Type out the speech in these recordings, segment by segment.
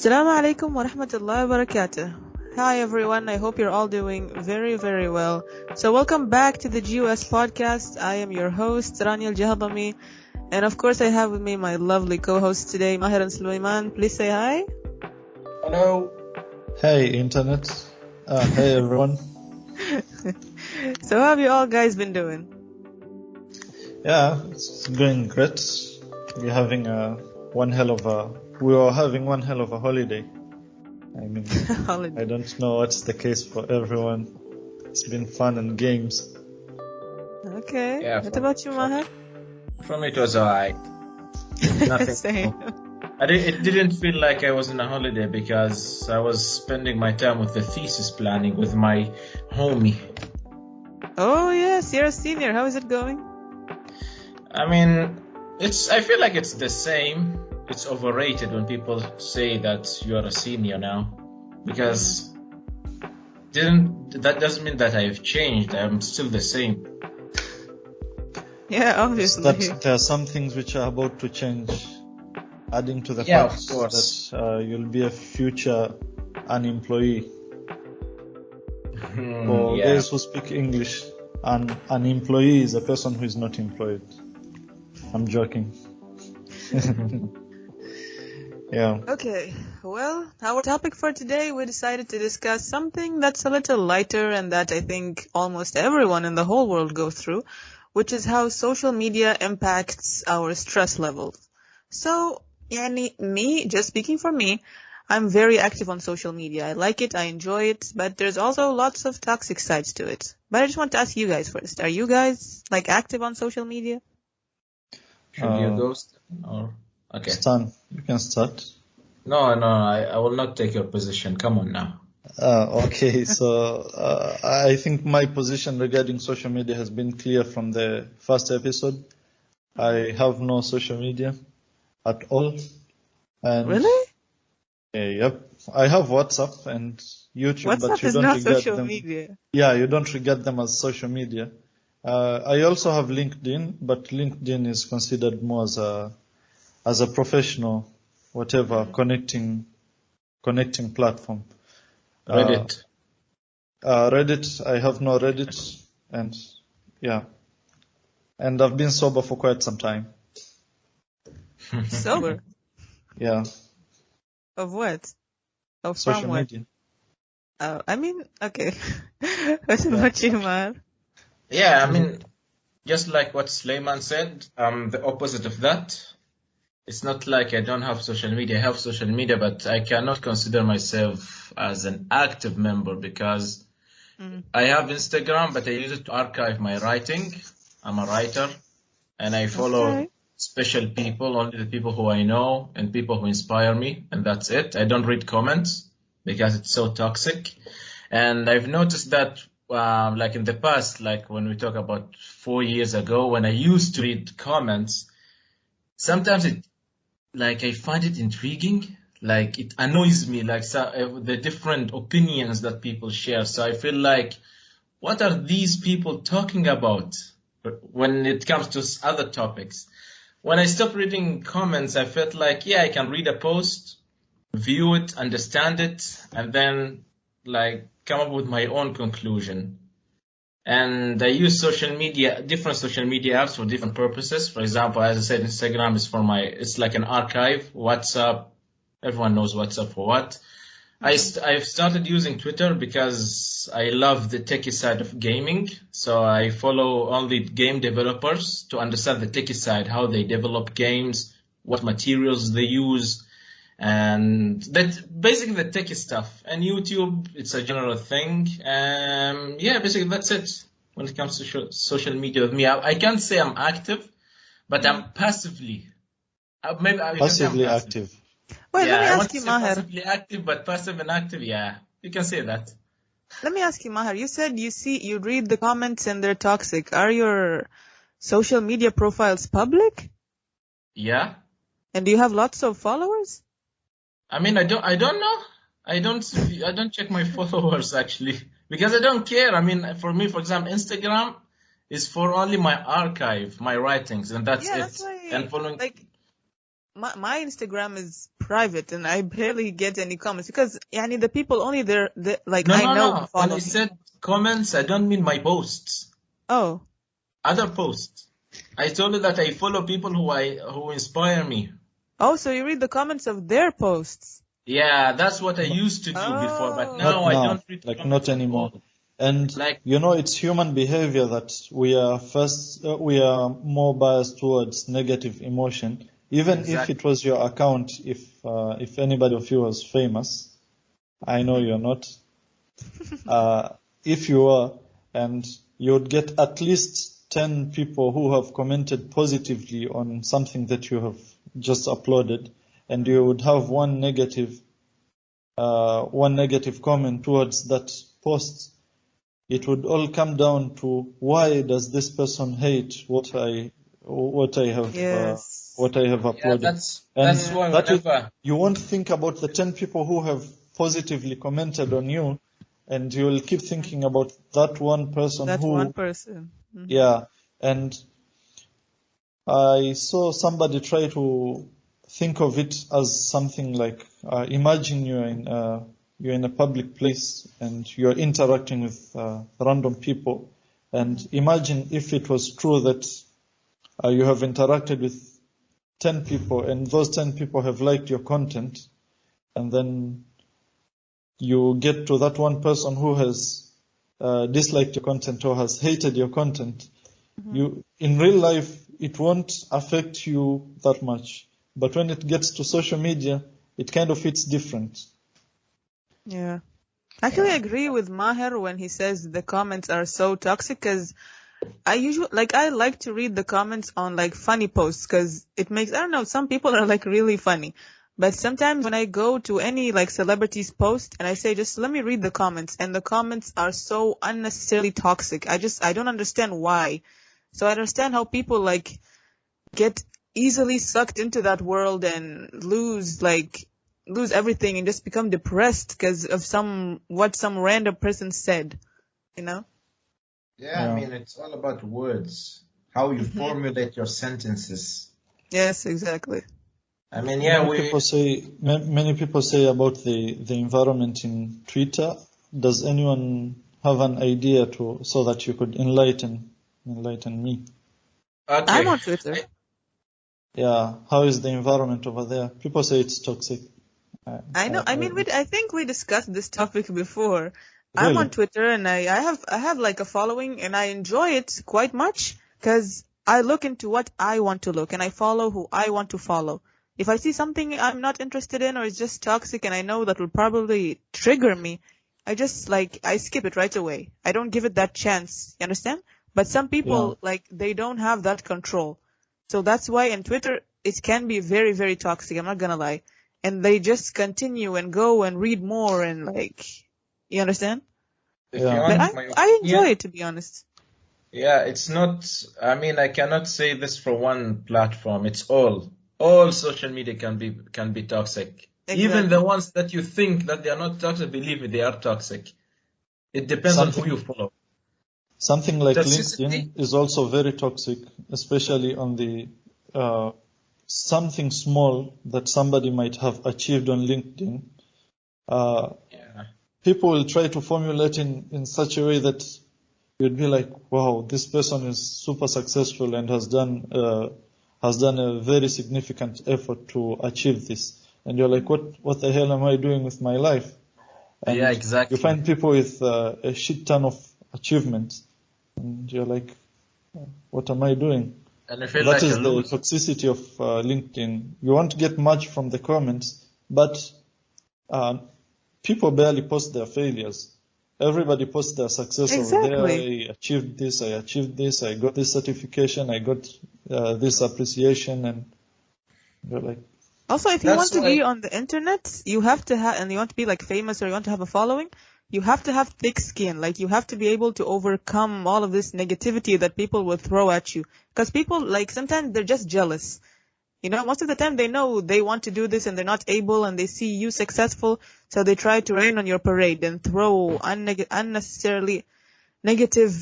Assalamu alaikum wa rahmatullahi wa barakatuh. Hi everyone, I hope you're all doing very, very well. So welcome back to the GUS podcast. I am your host, Rania Al-Jahabami. And of course I have with me my lovely co-hosts today, Maher and Sulaiman. Please say hi. Hello. Hey, Internet. Hey, everyone. So how have you all guys been doing? Yeah, it's going great. We were having one hell of a holiday. I mean, Holiday. I don't know what's the case for everyone. It's been fun and games. Okay. Yeah, What about you, Maher? For me, it was alright. Nothing. Same. It didn't feel like I was on a holiday because I was spending my time with the thesis planning with my homie. Oh yes, you're a senior. How is it going? I mean, I feel like it's the same. It's overrated when people say that you are a senior now, because that doesn't mean that I've changed. I'm still the same. Yeah, obviously. That there are some things which are about to change, adding to the Yeah, fact of course. that you'll be a future unemployee. For Yeah. those who speak English, an employee is a person who is not employed. I'm joking. Yeah. Okay, well, our topic for today, we decided to discuss something that's a little lighter and that I think almost everyone in the whole world goes through, which is how social media impacts our stress levels. So, just speaking for me, I'm very active on social media. I like it, I enjoy it, but there's also lots of toxic sides to it. But I just want to ask you guys first, are you guys active on social media? Should you go? Or okay. Stan, you can start. No, I will not take your position. Come on now. Okay, so I think my position regarding social media has been clear from the first episode. I have no social media at all. And Really? Yep. I have WhatsApp and YouTube, but WhatsApp you is don't not regard social them. media. Yeah, you don't regard them as social media. I also have LinkedIn, but LinkedIn is considered more as a professional, whatever, connecting platform. Reddit. Reddit, I have no Reddit, and yeah, and I've been sober for quite some time. Sober? Yeah. Of what? Of Social from what? media. Okay. What about you, man? Yeah, I mean, just like what Sleiman said, I'm the opposite of that. It's not like I don't have social media. I have social media, but I cannot consider myself as an active member because I have Instagram, but I use it to archive my writing. I'm a writer, and I follow Okay. special people, only the people who I know and people who inspire me, and that's it. I don't read comments because it's so toxic. And I've noticed that, like in the past, like when we talk about 4 years ago, when I used to read comments, sometimes I find it intriguing, like it annoys me, like the different opinions that people share. So I feel like, what are these people talking about when it comes to other topics? When I stopped reading comments, I felt like, yeah, I can read a post, view it, understand it, and then come up with my own conclusion. And I use different social media apps for different purposes. For example, as I said, Instagram is it's like an archive. WhatsApp, everyone knows WhatsApp for what. I've started using Twitter because I love the techie side of gaming. So I follow only game developers to understand the techie side, how they develop games, what materials they use, and that's basically the techie stuff. And YouTube, it's a general thing. Yeah, basically that's it when it comes to social media with me. I can't say I'm active, but I'm passively. Maybe I can say I'm Passively passive. active. Wait, let me I ask want to you, say Maher. passively active, but passive and active, yeah, you can say that. Let me ask you, Maher. You said you read the comments and they're toxic. Are your social media profiles public? Yeah. And do you have lots of followers? I mean, I don't know. I don't check my followers actually because I don't care. I mean, for me, for example, Instagram is for only my archive, my writings, and that's Yeah, it. that's why, And following, my Instagram is private and I barely get any comments because yani the people only like No, I no, know who no. When follow I me. said comments, I don't mean my posts. Oh. Other posts. I told you that I follow people who inspire me. Oh, so you read the comments of their posts. Yeah, that's what I No, used to do before, but Oh. now not I now, don't read like not comments at anymore. all. And Like, it's human behavior that we are more biased towards negative emotion. Even if exactly. it was your account, if anybody of you was famous, I know you're not. If you were, and you would get at least 10 people who have commented positively on something that you have just uploaded, and you would have one negative comment towards that post, it would all come down to why does this person hate what I have Yes. Yeah, uploaded, and that's Yeah. why that is, whenever, you won't think about the 10 people who have positively commented on you, and you will keep thinking about that one person That one who, person. Mm-hmm. yeah. And I saw somebody try to think of it as something like, imagine you're in a public place and you're interacting with random people, and imagine if it was true that you have interacted with 10 people and those 10 people have liked your content, and then you get to that one person who has disliked your content or has hated your content. You, in real life, it won't affect you that much, but when it gets to social media, it kind of hits different. Yeah. Actually, I agree with Maher when he says the comments are so toxic because I like to read the comments on like funny posts because it makes, I don't know, some people are like really funny. But sometimes when I go to any like celebrities post and I say, just let me read the comments, and the comments are so unnecessarily toxic. I don't understand why. So I understand how people like get easily sucked into that world and lose everything and just become depressed because of what some random person said, you know? yeah, I Yeah. mean, it's all about words, how you Hmm. formulate your sentences. Yes, exactly. I mean, yeah, Many people say about the environment in Twitter. Does anyone have an idea so that you could enlighten me? I'm okay. on Twitter. Yeah, how is the environment over there? People say it's toxic. I know. I mean, I think we discussed this topic before. I'm on Really? Twitter and I have like a following and I enjoy it quite much because I look into what I want to look and I follow who I want to follow. If I see something I'm not interested in or it's just toxic and I know that will probably trigger me, I skip it right away. I don't give it that chance. You understand? But some Yeah. people like they don't have that control. So that's why in Twitter it can be very, very toxic. I'm not gonna lie, and they just continue and go and read more and like, you understand? If you Yeah. But want I my I enjoy opinion, it, to be honest. yeah, it's not, I mean, I cannot say this for one platform. It's all social media can be toxic. Even the Exactly. ones that you think that they are not toxic, believe me, they are toxic. It depends on who you Something follow. something like Toxicity? LinkedIn is also very toxic, especially on the something small that somebody might have achieved on LinkedIn. Uh, Yeah. People will try to formulate in such a way that you'd be like, wow, this person is super successful and has done a very significant effort to achieve this. And you're like, what the hell am I doing with my life? Yeah, And you exactly. find people with a shit ton of achievements, and you're like, what am I doing? And I feel That like a is the loser. toxicity of LinkedIn. You won't get much from the comments, but uh, people barely post their failures. Everybody posts their success over there. Exactly. I achieved this, I got this certification, I got this appreciation, and you're like, Also, if you That's want to be why, on the internet, you have to have, and you want to be like famous or you want to have a following, you have to have thick skin. Like you have to be able to overcome all of this negativity that people will throw at you. Because people, like, sometimes they're just jealous. You know, most of the time they know they want to do this and they're not able and they see you successful, so they try to rain on your parade and throw unnecessarily negative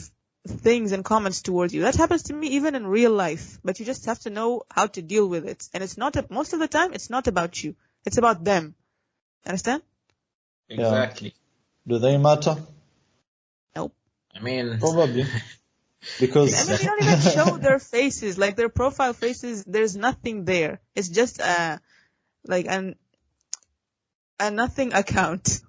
things and comments towards you. That happens to me even in real life, but you just have to know how to deal with it. And it's not, most of the time, it's not about you. It's about them. Understand? Exactly. Do they matter? Nope. I mean, Probably. I Because mean, they don't even show their faces, like their profile faces. There's nothing there. It's just like a nothing account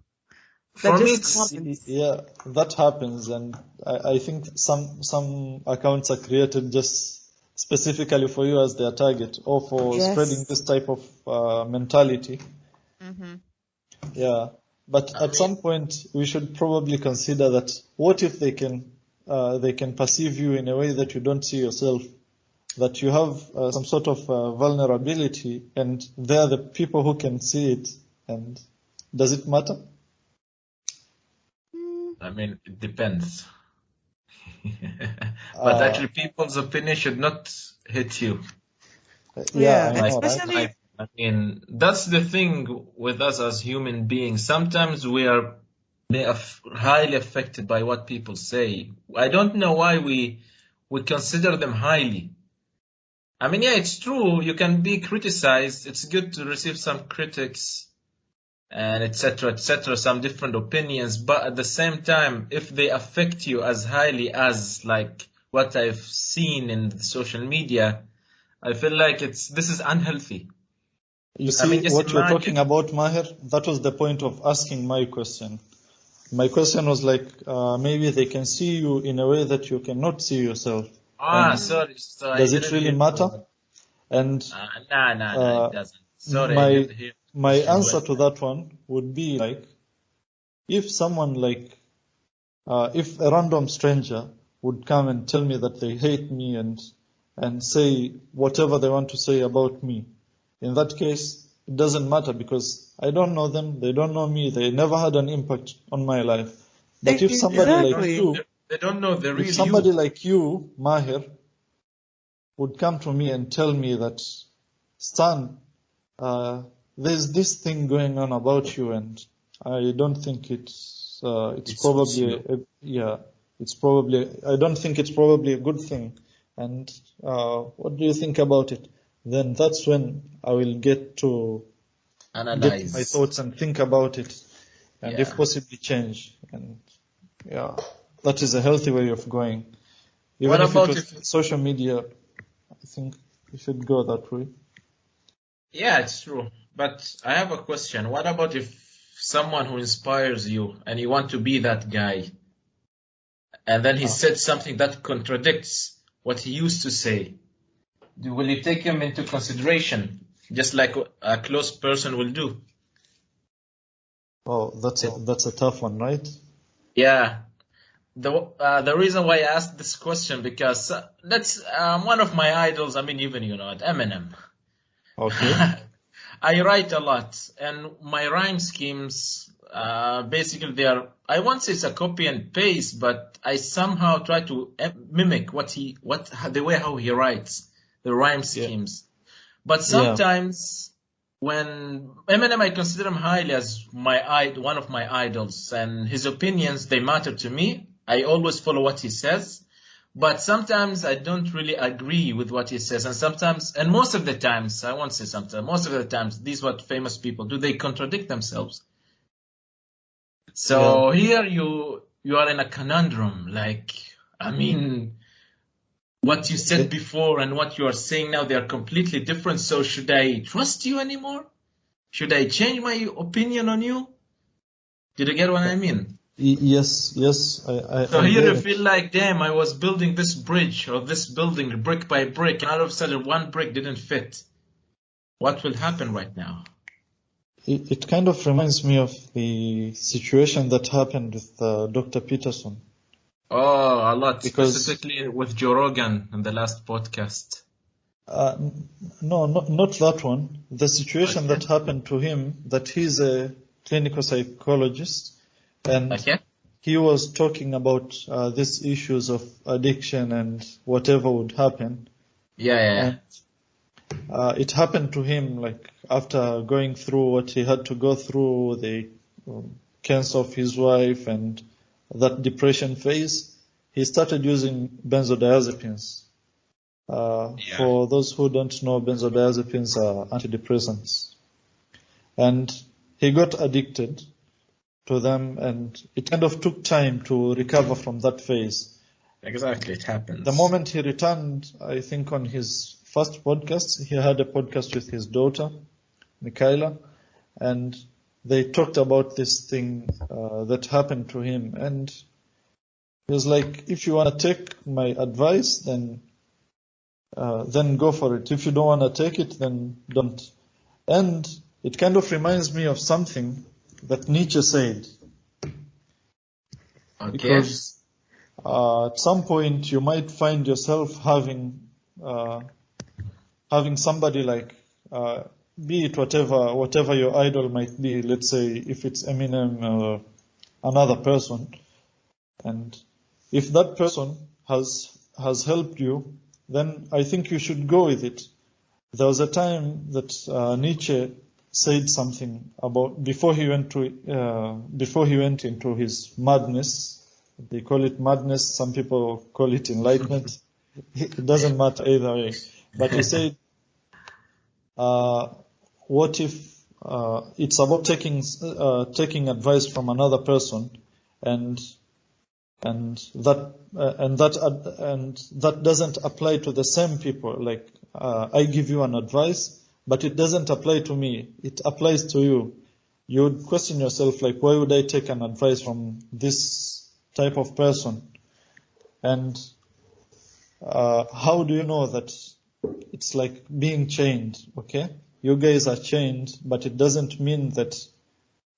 that for me, just it's comments. yeah, that happens, and I think some accounts are created just specifically for you as their target, or for spreading Yes. this type of mentality. Mm-hmm. Yeah, but I at some mean, point we should probably consider that what if they can perceive you in a way that you don't see yourself, that you have some sort of vulnerability, and they're the people who can see it, and does it matter? I mean, it depends. But Uh, actually, people's opinion should not hit you. yeah, Yeah, I and Like, know, right? especially I mean, that's the thing with us as human beings. Sometimes we are highly affected by what people say. I don't know why we consider them highly. I mean, yeah, it's true. You can be criticized. It's good to receive some critics and etc., some different opinions. But at the same time, if they affect you as highly as like what I've seen in social media, I feel like this is unhealthy. You I mean, see, just what you're talking imagine. about, Maher, that was the point of asking my question. My question was like, maybe they can see you in a way that you cannot see yourself. Ah, And mm, sorry, so I does it didn't really hear matter? you. And Nah, it uh, doesn't. Sorry, I my didn't hear the my question answer well. to that one would be like, if someone like, if a random stranger would come and tell me that they hate me and say whatever they want to say about me, in that case, it doesn't matter because I don't know them, they don't know me, they never had an impact on my life. But if Yeah, somebody like exactly. you, they don't know the if real somebody you. like you, Mahir, would come to me and tell me that, Stan, there's this thing going on about you, and I don't think it's It suits probably you. yeah, it's probably I don't think it's probably a good thing. And what do you think about it? Then that's when I will get to my Analyze. thoughts and think about it, and if Yeah. possibly change. And yeah, that is a healthy way of going. What Even if it about was if? social media, I think we should go that way. Yeah, it's true. But I have a question. What about if someone who inspires you and you want to be that guy, and then he Uh, said something that contradicts what he used to say? Will you take him into consideration, just like a close person will do? oh, that's a tough one, right? Yeah. The reason why I asked this question because that's one of my idols. I mean, even you know it, Eminem. Okay. I write a lot, and my rhyme schemes basically they are. I won't say it's a copy and paste, but I somehow try to mimic the way how he writes the rhyme Yeah. schemes. But Yeah. sometimes when Eminem, I consider him highly as one of my idols, and his opinions they matter to me. I always follow what he says, but sometimes I don't really agree with what he says, and sometimes, and most of the times, I won't say sometimes, most of the times, these what famous people do, they contradict themselves. Yeah. So here you are in a conundrum. Like, I mean, what you said It, before and what you are saying now, they are completely different. So should I trust you anymore? Should I change my opinion on you? Did you get what I mean? yes, yes, So I here get you it. feel like, damn, I was building this bridge or this building brick by brick, and all of a sudden one brick didn't fit. What will happen right now? It kind of reminds me of the situation that happened with Dr. Peterson. Oh, a lot, Because, specifically with Joe Rogan in the last podcast. uh, no, not that one. The situation Okay. that happened to him, that he's a clinical psychologist, and Okay. he was talking about these issues of addiction and whatever would happen. Yeah. And it happened to him like after going through what he had to go through, the cancer of his wife and that depression phase, he started using benzodiazepines. Yeah. For those who don't know, benzodiazepines are antidepressants. and he got addicted to them, and it kind of took time to recover from that phase. Exactly, it happens. The moment he returned, I think on his first podcast, he had a podcast with his daughter, Michaela, and they talked about this thing that happened to him, and he was like, if you want to take my advice, then go for it. If you don't want to take it, then don't. And it kind of reminds me of something that Nietzsche said. Okay. Because at some point you might find yourself having somebody like, be it whatever your idol might be. Let's say if it's Eminem or another person, and if that person has helped you, then I think you should go with it. There was a time that Nietzsche said something about before he went into his madness. They call it madness. Some people call it enlightenment. It doesn't matter either way. But he said, "What if it's about taking advice from another person, and that doesn't apply to the same people. Like I give you an advice, but it doesn't apply to me. It applies to you. You would question yourself, like, why would I take an advice from this type of person? And how do you know that it's like being chained? Okay, you guys are chained, but it doesn't mean that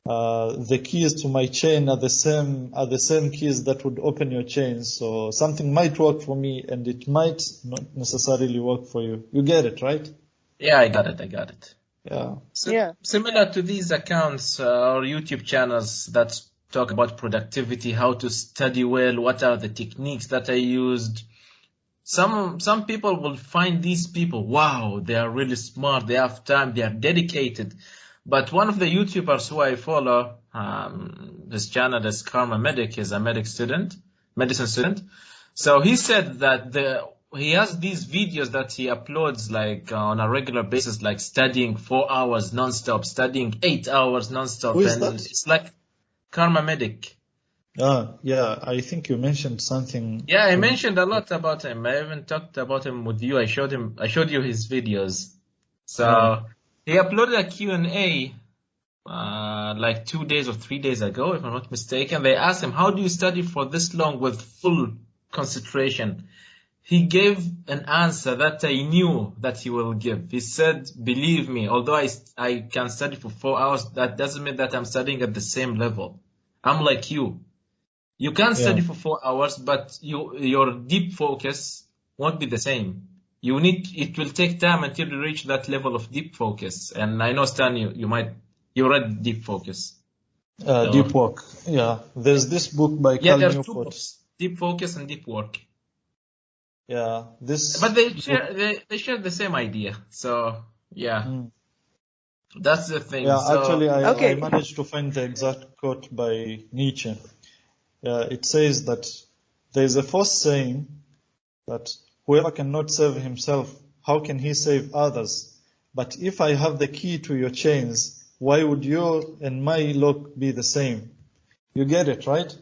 the keys to my chain are the same keys that would open your chain. So something might work for me, and it might not necessarily work for you. You get it, right? Yeah, I got it. Yeah. Similar to these accounts or YouTube channels that talk about productivity, how to study well, what are the techniques that I used. Some people will find these people, wow, they are really smart, they have time, they are dedicated. But one of the YouTubers who I follow, this channel is Karma Medic, is a medicine student. So he said that he has these videos that he uploads like on a regular basis, like studying 4 hours nonstop, studying 8 hours nonstop. Who is and that? It's like Karma Medic. Yeah, I think you mentioned something. Yeah, I mentioned a lot about him. I even talked about him with you. I showed you his videos. So he uploaded a Q&A like 2 days or 3 days ago, if I'm not mistaken. They asked him, how do you study for this long with full concentration? He gave an answer that I knew that he will give. He said, believe me, although I can study for 4 hours, that doesn't mean that I'm studying at the same level. I'm like you. You can study for 4 hours, but your deep focus won't be the same. It will take time until you reach that level of deep focus. And I know, Stan, you read Deep Focus. Deep Work. Yeah, there's this book by Cal there are Newport. 2 books, Deep Focus and Deep Work. Yeah, but they share the same idea. So yeah, that's the thing. Yeah, so, actually, I managed to find the exact quote by Nietzsche. It says that there is a false saying that whoever cannot save himself, how can he save others? But if I have the key to your chains, why would your and my lock be the same? You get it, right?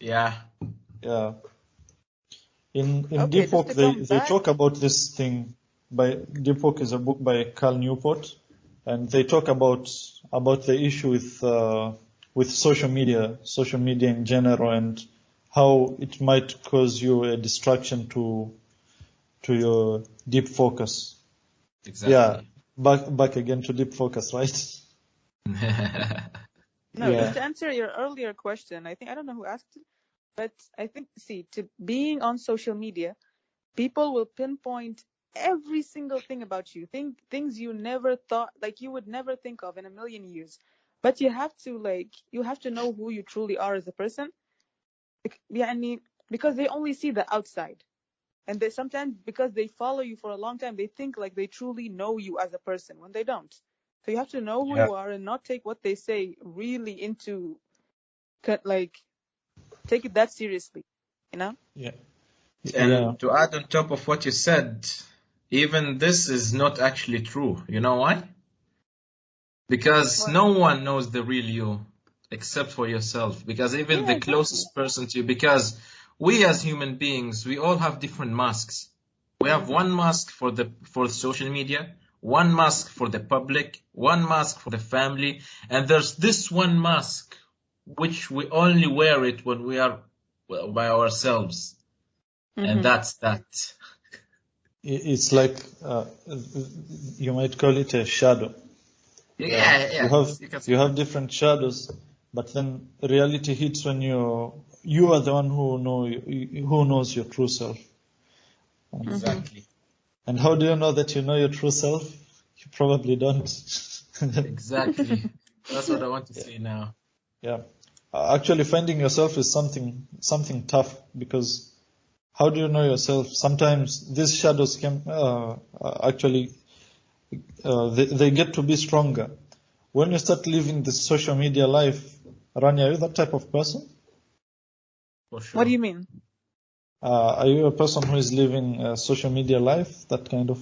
Yeah. Yeah. In Deep Work, they talk about this thing. Deep Work is a book by Cal Newport, and they talk about the issue with social media in general, and how it might cause you a distraction to your deep focus. Exactly. Yeah, back again to deep focus, right? No, just to answer your earlier question, I don't know who asked it, but I think, to being on social media, people will pinpoint every single thing about you, things you never thought, like you would never think of in a million years. But you have to know who you truly are as a person. Because they only see the outside. And they sometimes, because they follow you for a long time, they think like they truly know you as a person when they don't. So you have to know who you are and not take what they say really into, like, take it that seriously, you know? Yeah. And to add on top of what you said, even this is not actually true. You know why? Because What? no one knows the real you except for yourself. Because even Yeah, the exactly. closest person to you, because we as human beings, we all have different masks. We have Mm-hmm. one mask for social media, one mask for the public, one mask for the family, and there's this one mask which we only wear it when we are by ourselves, and Mm-hmm. that's that. It's like you might call it a shadow. Yeah, You yeah, have you can say you have that. different shadows, but then reality hits when you are the one who knows your true self. Mm-hmm. Exactly, And how do you know that you know your true self? You probably don't. exactly. That's what I want to say now. Yeah. Actually, finding yourself is something tough, because how do you know yourself? Sometimes these shadows can actually they get to be stronger when you start living this social media life. Rani, are you that type of person? For What do sure. you mean? Are you a person who is living a social media life? That kind of,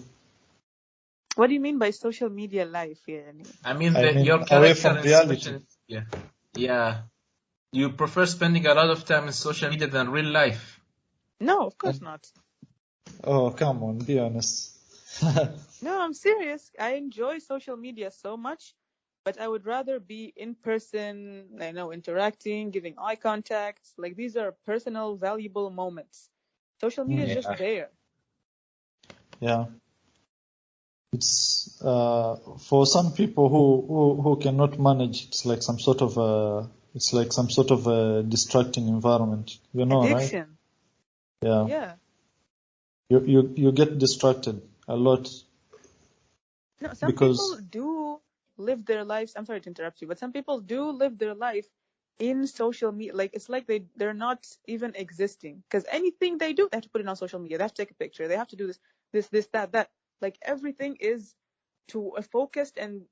What do you mean by social media life? Yeah. I mean, I mean, your away character from in reality. social media. Yeah. You prefer spending a lot of time in social media than real life. No, of course And, not. oh, come on, be honest. No, I'm serious. I enjoy social media so much, but I would rather be in person, interacting, giving eye contact. Like these are personal, valuable moments. Social media is Mm, just Yeah. there. yeah. It's for some people who cannot manage. It's like some sort of a distracting environment. You know, right? Addiction. Yeah. Yeah. You get distracted a lot No, some people because do live their lives. I'm sorry to interrupt you, but some people do live their life in social media. Like it's like they're not even existing because anything they do, they have to put it on social media. They have to take a picture. They have to do this, that. Like everything is to a focused and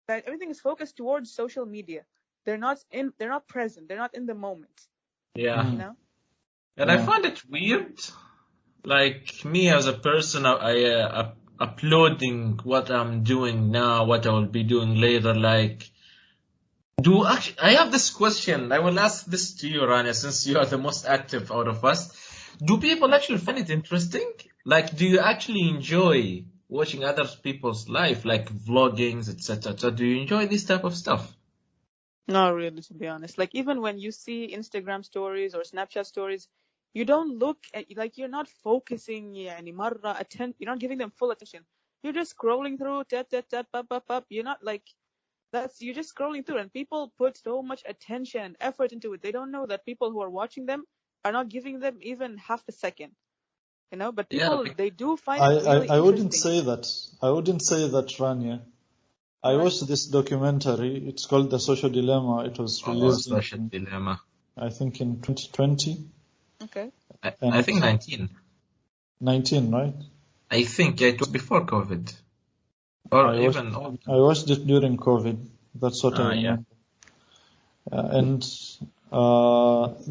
that everything is focused towards social media. They're not present. They're not in the moment. Yeah. You mm, know? And I yeah. find it weird. Like me as a person, uploading what I'm doing now, what I will be doing later. Like, I have this question. I will ask this to you, Rania, since you are the most active out of us. Do people actually find it interesting? Like, do you actually enjoy watching other people's life, like vloggings, etc.? So do you enjoy this type of stuff? Not really, to be honest. Like even when you see Instagram stories or Snapchat stories, you don't look at like you're not focusing يعني مرة you're not giving them full attention. You're just scrolling through tap tap tap up. You're not like you're just scrolling through and people put so much attention and effort into it. They don't know that people who are watching them are not giving them even half a second, but Yeah, people they do find I, it I, really I wouldn't interesting. say that. I wouldn't say that, Rania. I What? watched this documentary. It's called The Social Dilemma. It was oh, released social dilemma. I think in 2020, Okay. I and think 19. 19, right? I think it was before COVID, or I watched even older. I watched it during COVID. That's what I Yeah. remember. And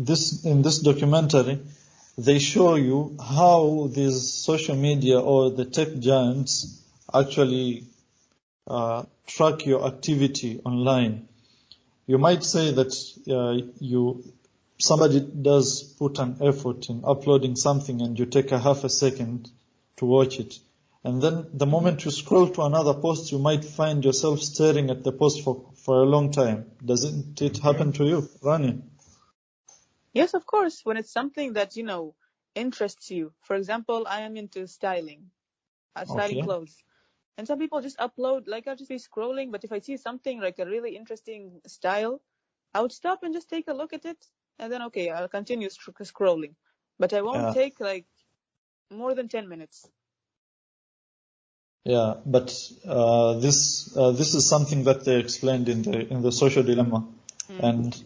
this in this documentary, they show you how these social media or the tech giants actually track your activity online. You might say that somebody does put an effort in uploading something and you take a half a second to watch it. And then the Hmm. moment you scroll to another post, you might find yourself staring at the post for a long time. Doesn't it happen to you, Rani? Yes, of course. When it's something that, interests you. For example, I am into styling Okay. clothes. And some people just upload, like I'll just be scrolling, but if I see something like a really interesting style, I would stop and just take a look at it. And then, okay, I'll continue scrolling. But I won't Yeah. take like more than 10 minutes. Yeah. But this is something that they explained in the social dilemma. Mm. And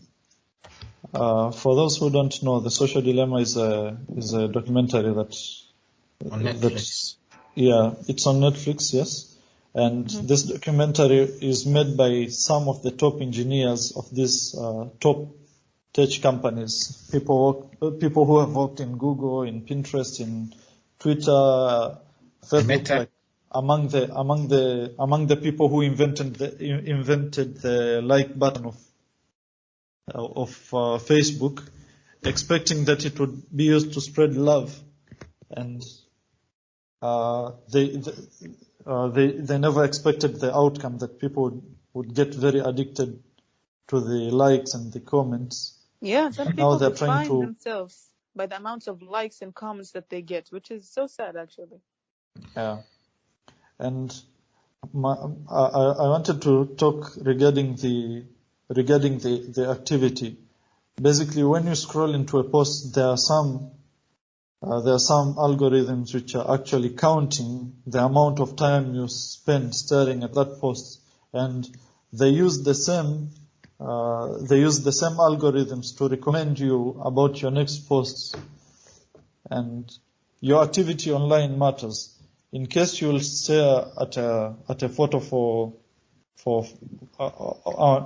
for those who don't know, the social dilemma is a documentary On that Netflix. yeah, it's on Netflix, yes. And Hmm. this documentary is made by some of the top engineers of these top tech companies. People who have worked in Google, in Pinterest, in Twitter, Facebook, Meta. like among the people who invented the like button of Facebook, expecting that it would be used to spread love, and they never expected the outcome, that people would get very addicted to the likes and the comments. Yeah, some Now people they're trying define to, themselves by the amounts of likes and comments that they get, which is so sad, actually. yeah. And I wanted to talk regarding the activity. Basically, when you scroll into a post, there are some algorithms which are actually counting the amount of time you spend staring at that post, and they use the same algorithms to recommend you about your next posts. And your activity online matters. In case you will stare at a photo for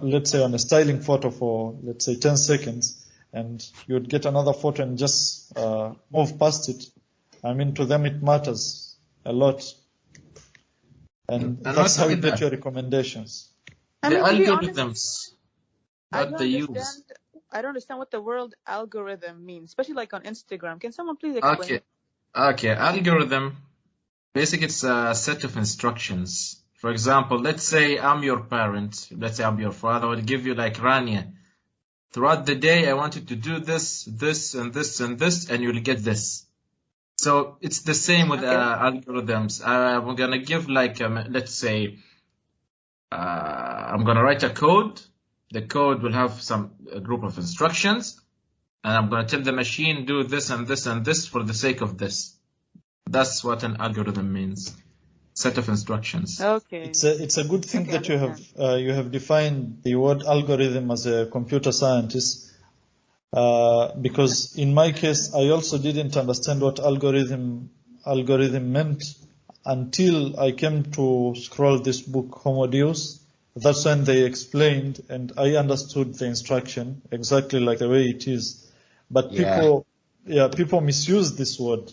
let's say on a styling photo for, let's say, 10 seconds, and you would get another photo and just move past it, I mean, to them it matters a lot. And that's how you get your recommendations. I The mean, to be algorithms honest, that they use. I don't understand what the word algorithm means, especially like on Instagram. Can someone please explain? Okay. Algorithm, basically it's a set of instructions. For example, let's say I'm your parent. Let's say I'm your father. I would give you like, Rania, throughout the day, I want you to do this, this, and this, and this, and you'll get this. So it's the same with algorithms. I'm going to give like, let's say, I'm going to write a code. The code will have a group of instructions, and I'm going to tell the machine, do this and this and this for the sake of this. That's what an algorithm means. Set of instructions. Okay. It's a good thing that you have defined the word algorithm as a computer scientist, because in my case I also didn't understand what algorithm meant until I came to scroll this book, Homo Deus. That's when they explained, and I understood the instruction exactly like the way it is. But people misuse this word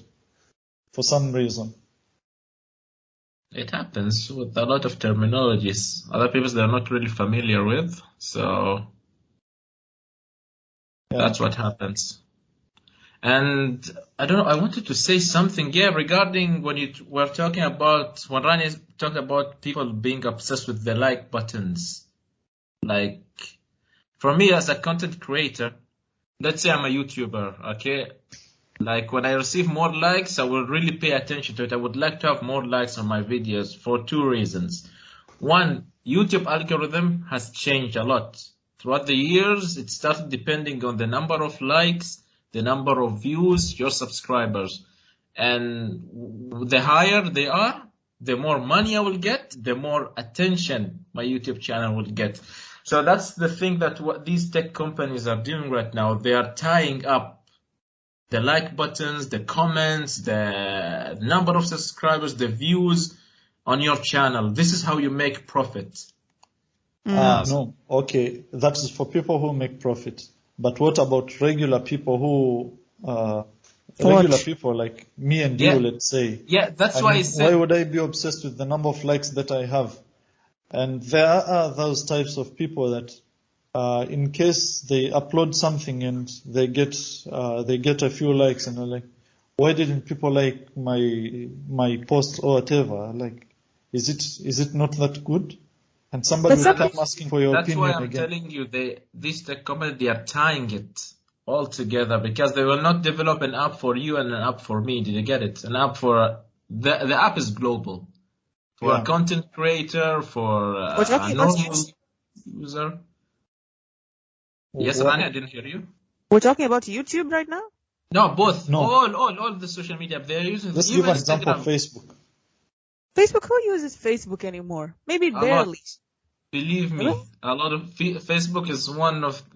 for some reason. It happens with a lot of terminologies. Other people they're not really familiar with, so that's what happens. And I don't know, I wanted to say something, regarding when you were talking about, when Rani talked about people being obsessed with the like buttons. Like, for me as a content creator, let's say I'm a YouTuber, okay? Like, when I receive more likes, I will really pay attention to it. I would like to have more likes on my videos for two reasons. One, YouTube algorithm has changed a lot. Throughout the years, it started depending on the number of likes, the number of views, your subscribers. And the higher they are, the more money I will get, the more attention my YouTube channel will get. So that's the thing that what these tech companies are doing right now. They are tying up the like buttons, the comments, the number of subscribers, the views on your channel. This is how you make profit. No, okay, that is for people who make profit. But what about regular people who, regular people like me and you, let's say? Yeah, that's why I said. Why would I be obsessed with the number of likes that I have? And there are those types of people that, in case they upload something and they get a few likes, and they're like, why didn't people like my post or whatever? Like, is it not that good? And somebody will come asking for your opinion again. That's why I'm telling you, these tech companies, they are tying it all together, because they will not develop an app for you and an app for me. Did you get it? An app for the app is global for a content creator, for a normal user. Yes, Rani, I didn't hear you. We're talking about YouTube right now? No, both. No. All the social media they're using. Let's give an example of Facebook. Facebook, who uses Facebook anymore? Maybe barely. Believe me, a lot of Facebook is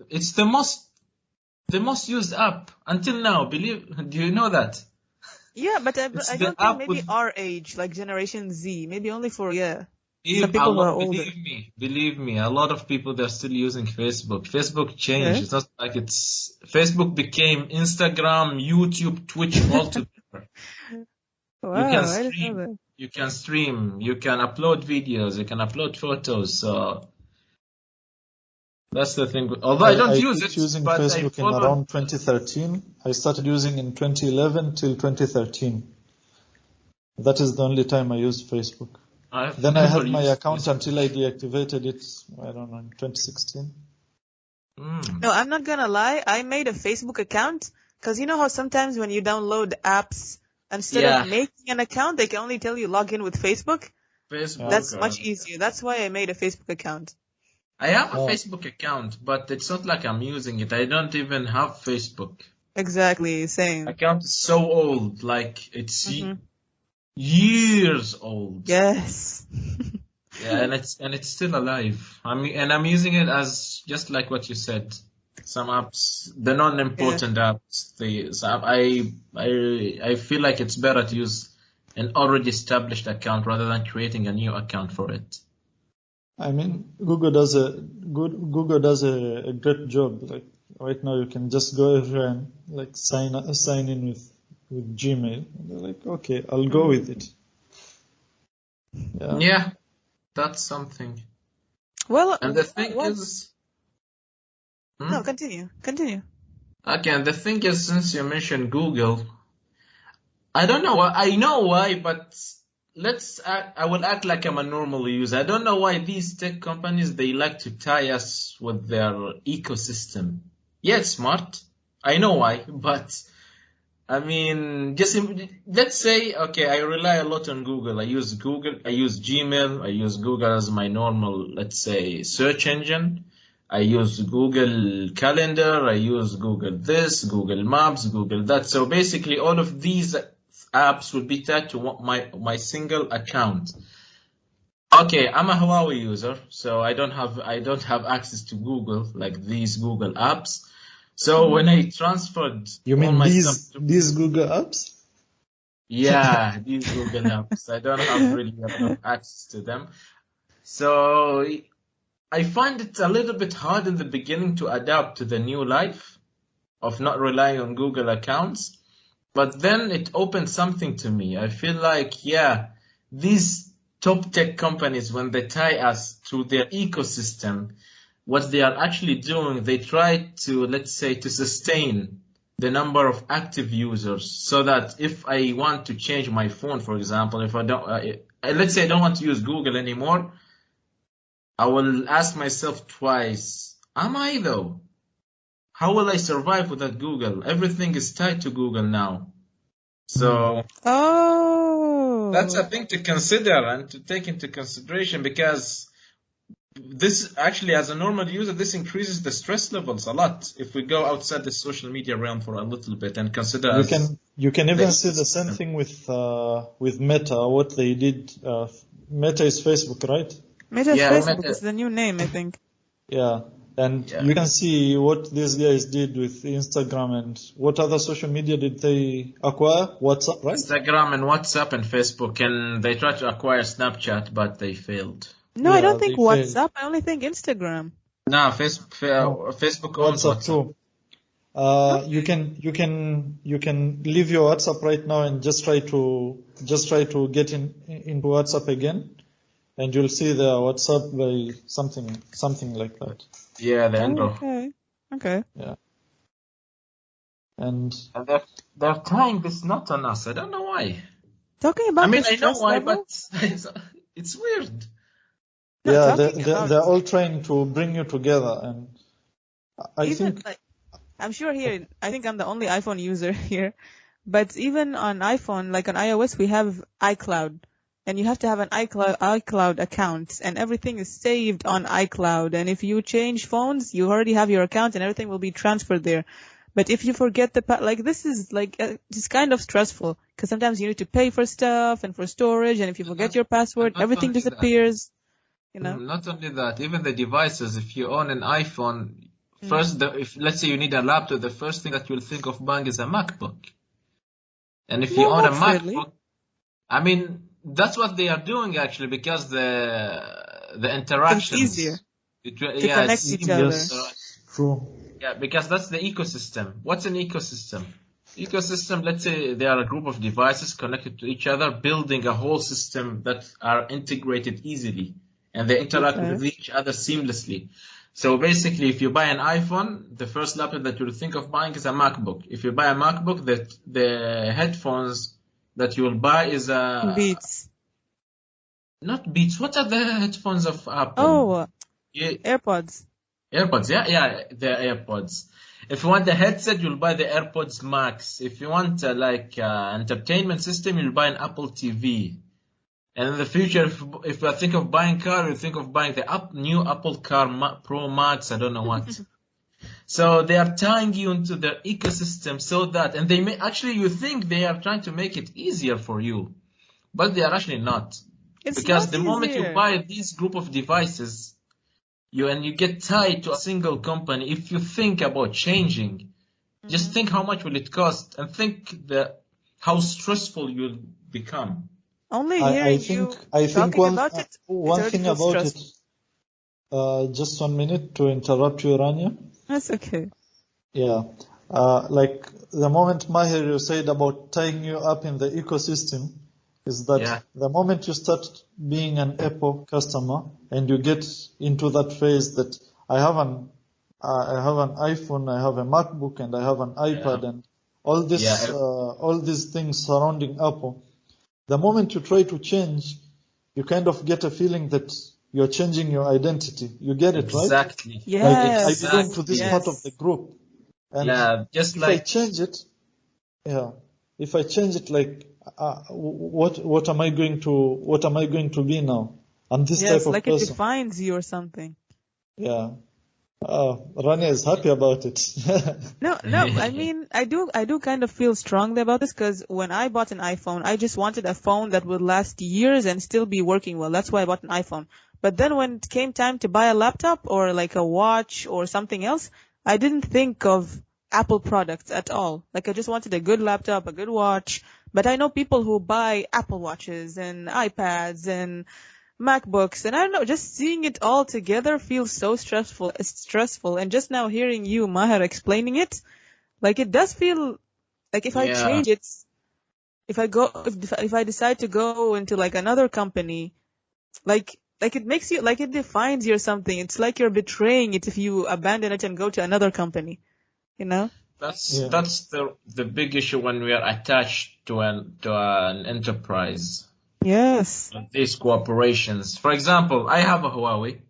it's the most used app until now. Do you know that? Yeah, but I don't think maybe our age, like Generation Z, maybe only for some people who are older. Believe me, a lot of people they're still using Facebook. Facebook changed. Yeah. It's not like Facebook became Instagram, YouTube, Twitch all together. Wow, you can stream, you can upload videos, you can upload photos. So that's the thing. Although I don't I use quit it, using but I Facebook in followed around 2013. I started using in 2011 till 2013. That is the only time I used Facebook. I've Then I never had my used account Facebook. until I deactivated it, I don't know, in 2016. No, I'm not gonna lie. I made a Facebook account because you know how sometimes when you download apps, instead of Yeah, making an account, they can only tell you log in with Facebook. Yeah. Facebook. That's much easier. That's why I made a Facebook account. I have a Oh, Facebook account, but it's not like I'm using it. I don't even have Facebook. Exactly, same. Account is so old, like it's hmm years old. Yes. Yeah, and it's still alive. I'm using it as just like what you said. Some apps, the Yeah. non-important apps, I feel like it's better to use an already established account rather than creating a new account for it. I mean, Google does a great job. Like right now, you can just go everywhere and like sign in with Gmail. And you're like, okay, I'll go with it. Yeah. Yeah, that's something. Well, And the thing what? is, No, continue. Continue. okay, and the thing is, since you mentioned Google, I don't know why. I know why, but I will act like I'm a normal user. I don't know why these tech companies, they like to tie us with their ecosystem. Yeah, it's smart. I know why, but I mean, let's say, okay, I rely a lot on Google. I use Google, I use Gmail, I use Google as my normal, let's say, search engine. I use Google Calendar, I use Google this, Google Maps, Google that. So basically, all of these apps will be tied to my single account. Okay, I'm a Huawei user, so I don't have access to Google like these Google apps. So when I transferred You all mean my stuff to these Google apps? yeah, these Google apps. I don't have really a lot of access to them. So I find it a little bit hard in the beginning to adapt to the new life of not relying on Google accounts. But then it opened something to me. I feel like, yeah, these top tech companies, when they tie us to their ecosystem, what they are actually doing, they try to, let's say, to sustain the number of active users so that if I want to change my phone, for example, if I don't, let's say I don't want to use Google anymore, I will ask myself twice, am I though? How will I survive without Google? Everything is tied to Google now. So that's a Oh. thing to consider and to take into consideration because this actually, as a normal user, this increases the stress levels a lot if we go outside the social media realm for a little bit and consider as You can the even see the same ecosystem. thing with Meta. What they did. Meta is Facebook, right? Meta is Yeah, Facebook. It's the new name, I think. Yeah. And yeah. you can see what these guys did with Instagram and what other social media did they acquire? WhatsApp, right? Instagram and WhatsApp and Facebook, and they tried to acquire Snapchat, but they failed. No, I don't Yeah, think they failed. WhatsApp. I only think Instagram. No, No, Facebook owns WhatsApp WhatsApp. too. Okay. You can leave your WhatsApp right now and just try to get into WhatsApp again, and you'll see the WhatsApp by something like that. Yeah, the Oh, Android. okay. Okay. Yeah. And And they're tying this knot on us. I don't know why. Talking I about mean, the I know stress why, level. but it's weird. No, yeah, talking about they're all trying to bring you together, and I even think like I'm sure here. I think I'm the only iPhone user here, but even on iPhone, like on iOS, we have iCloud, and you have to have an iCloud account, and everything is saved on iCloud. And if you change phones, you already have your account, and everything will be transferred there. But if you forget like this is like it's kind of stressful because sometimes you need to pay for stuff and for storage, and if you forget your password, Not everything only that. disappears. You know. Not only that, even the devices, if you own an iPhone, if let's say you need a laptop, the first thing that you'll think of buying is a MacBook. And if you No, own a not really. MacBook, I mean, that's what they are doing actually because the interactions. It's easier to Yeah, connect it's each seamless. other. yes, true. Yeah, because that's the ecosystem. What's an ecosystem? Ecosystem, let's say they are a group of devices connected to each other, building a whole system that are integrated easily, and they interact Okay. with each other seamlessly. So basically, if you buy an iPhone, the first laptop that you'll think of buying is a MacBook. If you buy a MacBook, the headphones that you will buy is Beats. not Beats. What are the headphones of Apple? Oh, Yeah, AirPods. AirPods, yeah, the AirPods. If you want the headset, you'll buy the AirPods Max. If you want entertainment system, you'll buy an Apple TV. And in the future, if you think of buying car, you think of buying the new Apple Car Pro Max. I don't know what. So they are tying you into their ecosystem so that, and they may actually you think they are trying to make it easier for you, but they are actually not. It's Because not the moment you easier. buy these group of devices, you get tied to a single company. If you think about changing, just think how much will it cost, and think how stressful you'll become. Only I hearing think you talking about it, it one already thing feels about it. stressful. Just 1 minute to interrupt you, Rania. That's okay. Yeah. Like the moment Mahir you said about tying you up in the ecosystem is that Yeah. the moment you start being an Apple customer and you get into that phase that I have an iPhone, I have a MacBook, and I have an iPad, and all these things surrounding Apple. The moment you try to change, you kind of get a feeling that you're changing your identity. You get it, right? Exactly. Yes. Like, I belong to this Yes. part of the group. And Yeah, just if like I change it, like, what am I going to be now? I'm this Yes, type of like it person. defines you or something. Yeah. Rania is happy about it. No, I mean, I do kind of feel strongly about this because when I bought an iPhone, I just wanted a phone that would last years and still be working well. That's why I bought an iPhone. But then when it came time to buy a laptop or like a watch or something else, I didn't think of Apple products at all. Like I just wanted a good laptop, a good watch. But I know people who buy Apple watches and iPads and MacBooks, and I don't know, just seeing it all together feels so stressful. It's stressful, and just now hearing you, Maher, explaining it, like it does feel like if I yeah, change it, if I decide to go into like another company, like it makes you like it defines you or something. It's like you're betraying it if you abandon it and go to another company, you know? that's the big issue when we are attached to an enterprise. Yes. These cooperations. For example, I have a Huawei.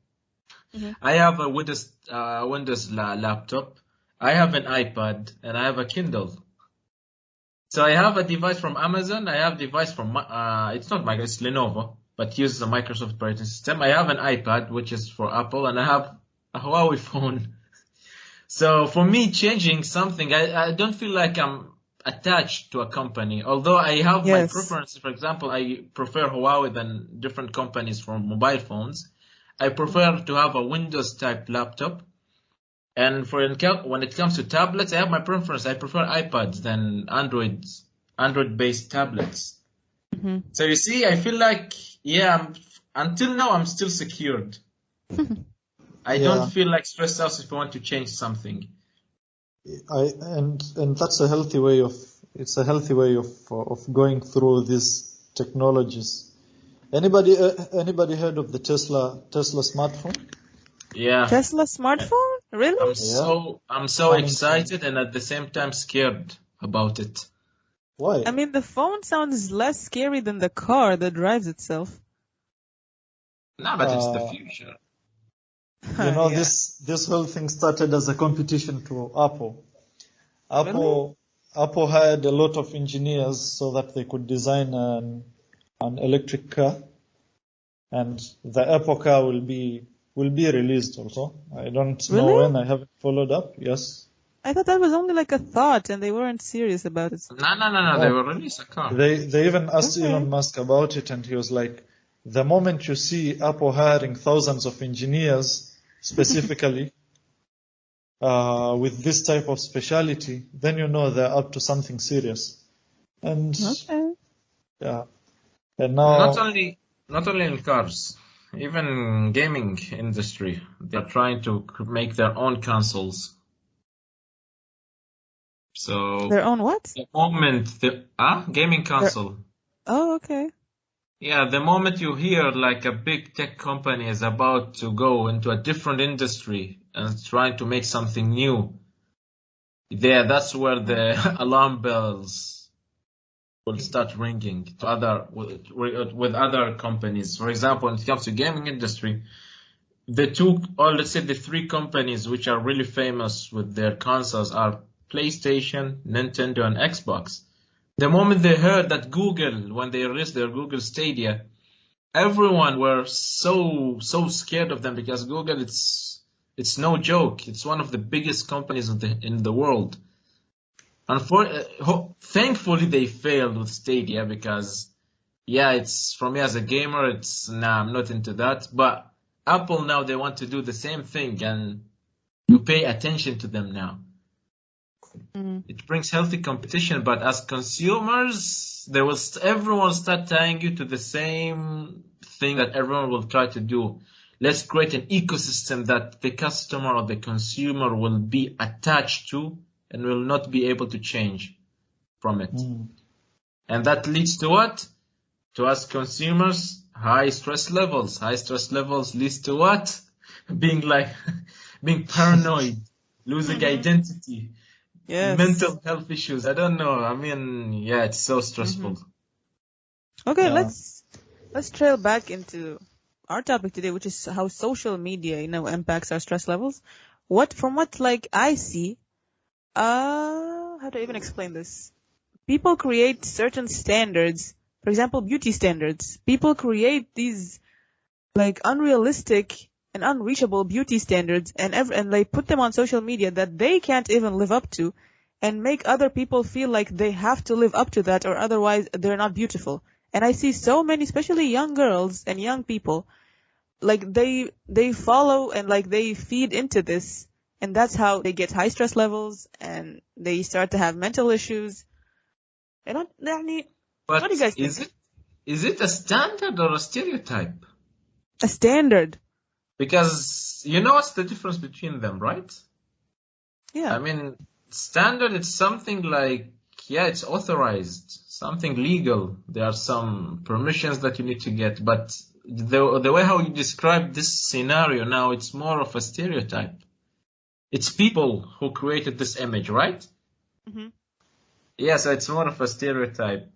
Mhm. I have a Windows laptop. I have an iPad, and I have a Kindle. So I have a device from Amazon. I have a device from it's not Microsoft, it's Lenovo, but uses the Microsoft operating system. I have an iPad, which is for Apple, and I have a Huawei phone. So for me, changing something, I don't feel like I'm attached to a company. Although I have my Yes. preferences. For example, I prefer Huawei than different companies for mobile phones. I prefer to have a Windows type laptop. And when it comes to tablets, I have my preference. I prefer iPads than Android-based tablets. Hmm. So you see, I feel like, until now, I'm still secured. I don't feel like stressed out if I want to change something. And that's a healthy way of going through these technologies. Anybody heard of the Tesla smartphone? Yeah. Tesla smartphone? Really? I'm so excited and at the same time scared about it. Why? I mean, the phone sounds less scary than the car that drives itself. No, but it's the future. Yeah. This whole thing started as a competition to Apple. Really? Apple hired a lot of engineers so that they could design an electric car, and the Apple car will be released also. I don't know Really? when. I haven't followed up. Yes. I thought that was only like a thought and they weren't serious about it. No. They will release a car. They even asked Okay. Elon Musk about it, and he was like, the moment you see Apple hiring thousands of engineers specifically with this type of speciality, then you know they're up to something serious. And Okay. yeah, and now not only in cars, even gaming industry, they're trying to make their own consoles. So Their own what? the moment gaming console. Oh, okay. Yeah, the moment you hear like a big tech company is about to go into a different industry and trying to make something new, that's where the alarm bells will start ringing to with other companies. For example, when it comes to gaming industry, let's say the three companies which are really famous with their consoles are PlayStation, Nintendo, and Xbox. The moment they heard that Google, when they released their Google Stadia, everyone were so scared of them because Google, it's no joke. It's one of the biggest companies in the world. Thankfully, they failed with Stadia because, yeah, it's for me as a gamer, I'm not into that. But Apple now they want to do the same thing, and you pay attention to them now. It brings healthy competition, but as consumers, everyone will start tying you to the same thing that everyone will try to do. Let's create an ecosystem that the customer or the consumer will be attached to and will not be able to change from it. And that leads to what? To us consumers, high stress levels. High stress levels leads to what? Being paranoid, losing identity. Yes. Mental health issues. I don't know. I mean, yeah, it's so stressful. Okay, Yeah. let's trail back into our topic today, which is how social media, impacts our stress levels. From what I see, how do I even explain this? People create certain standards. For example, beauty standards. People create these unrealistic and unreachable beauty standards and they put them on social media that they can't even live up to, and make other people feel like they have to live up to that or otherwise they're not beautiful. And I see so many, especially young girls and young people, they follow and they feed into this, and that's how they get high stress levels and they start to have mental issues. What do you guys think? Is it a standard or a stereotype? A standard. Because you know what's the difference between them, right? Yeah. I mean, standard, it's something like, yeah, it's authorized, something legal. There are some permissions that you need to get, but the way how you describe this scenario now, it's more of a stereotype. It's people who created this image, right? Mm-hmm. Yeah, so it's more of a stereotype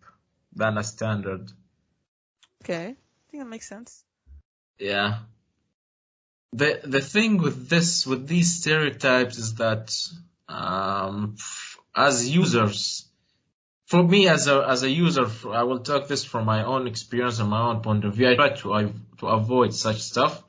than a standard. Okay, I think that makes sense. Yeah. The thing with these stereotypes is that as users, for me as a user, I will talk this from my own experience and my own point of view. I try to avoid such stuff.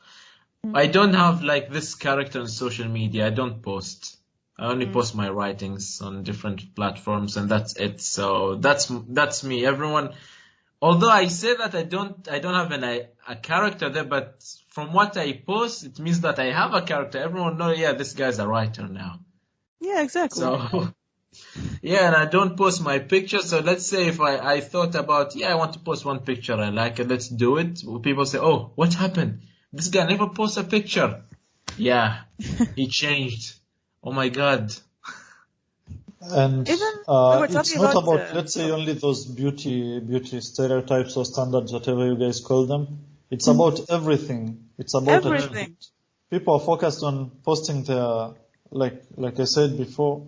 I don't have this character on social media. I don't post. I only post my writings on different platforms, and that's it. So that's me. Everyone, although I say that I don't have a character there, but from what I post, it means that I have a character. Everyone knows, yeah, this guy's a writer now. Yeah, exactly. So, yeah, and I don't post my pictures. So let's say if I thought about, I want to post one picture, I like it, let's do it. People say, oh, what happened? This guy never posts a picture. Yeah, he changed. Oh my God. And Even we were it's talking not about, about, let's say, only those beauty stereotypes or standards, whatever you guys call them. It's about everything. It's about everything. People are focused on posting their, like I said before,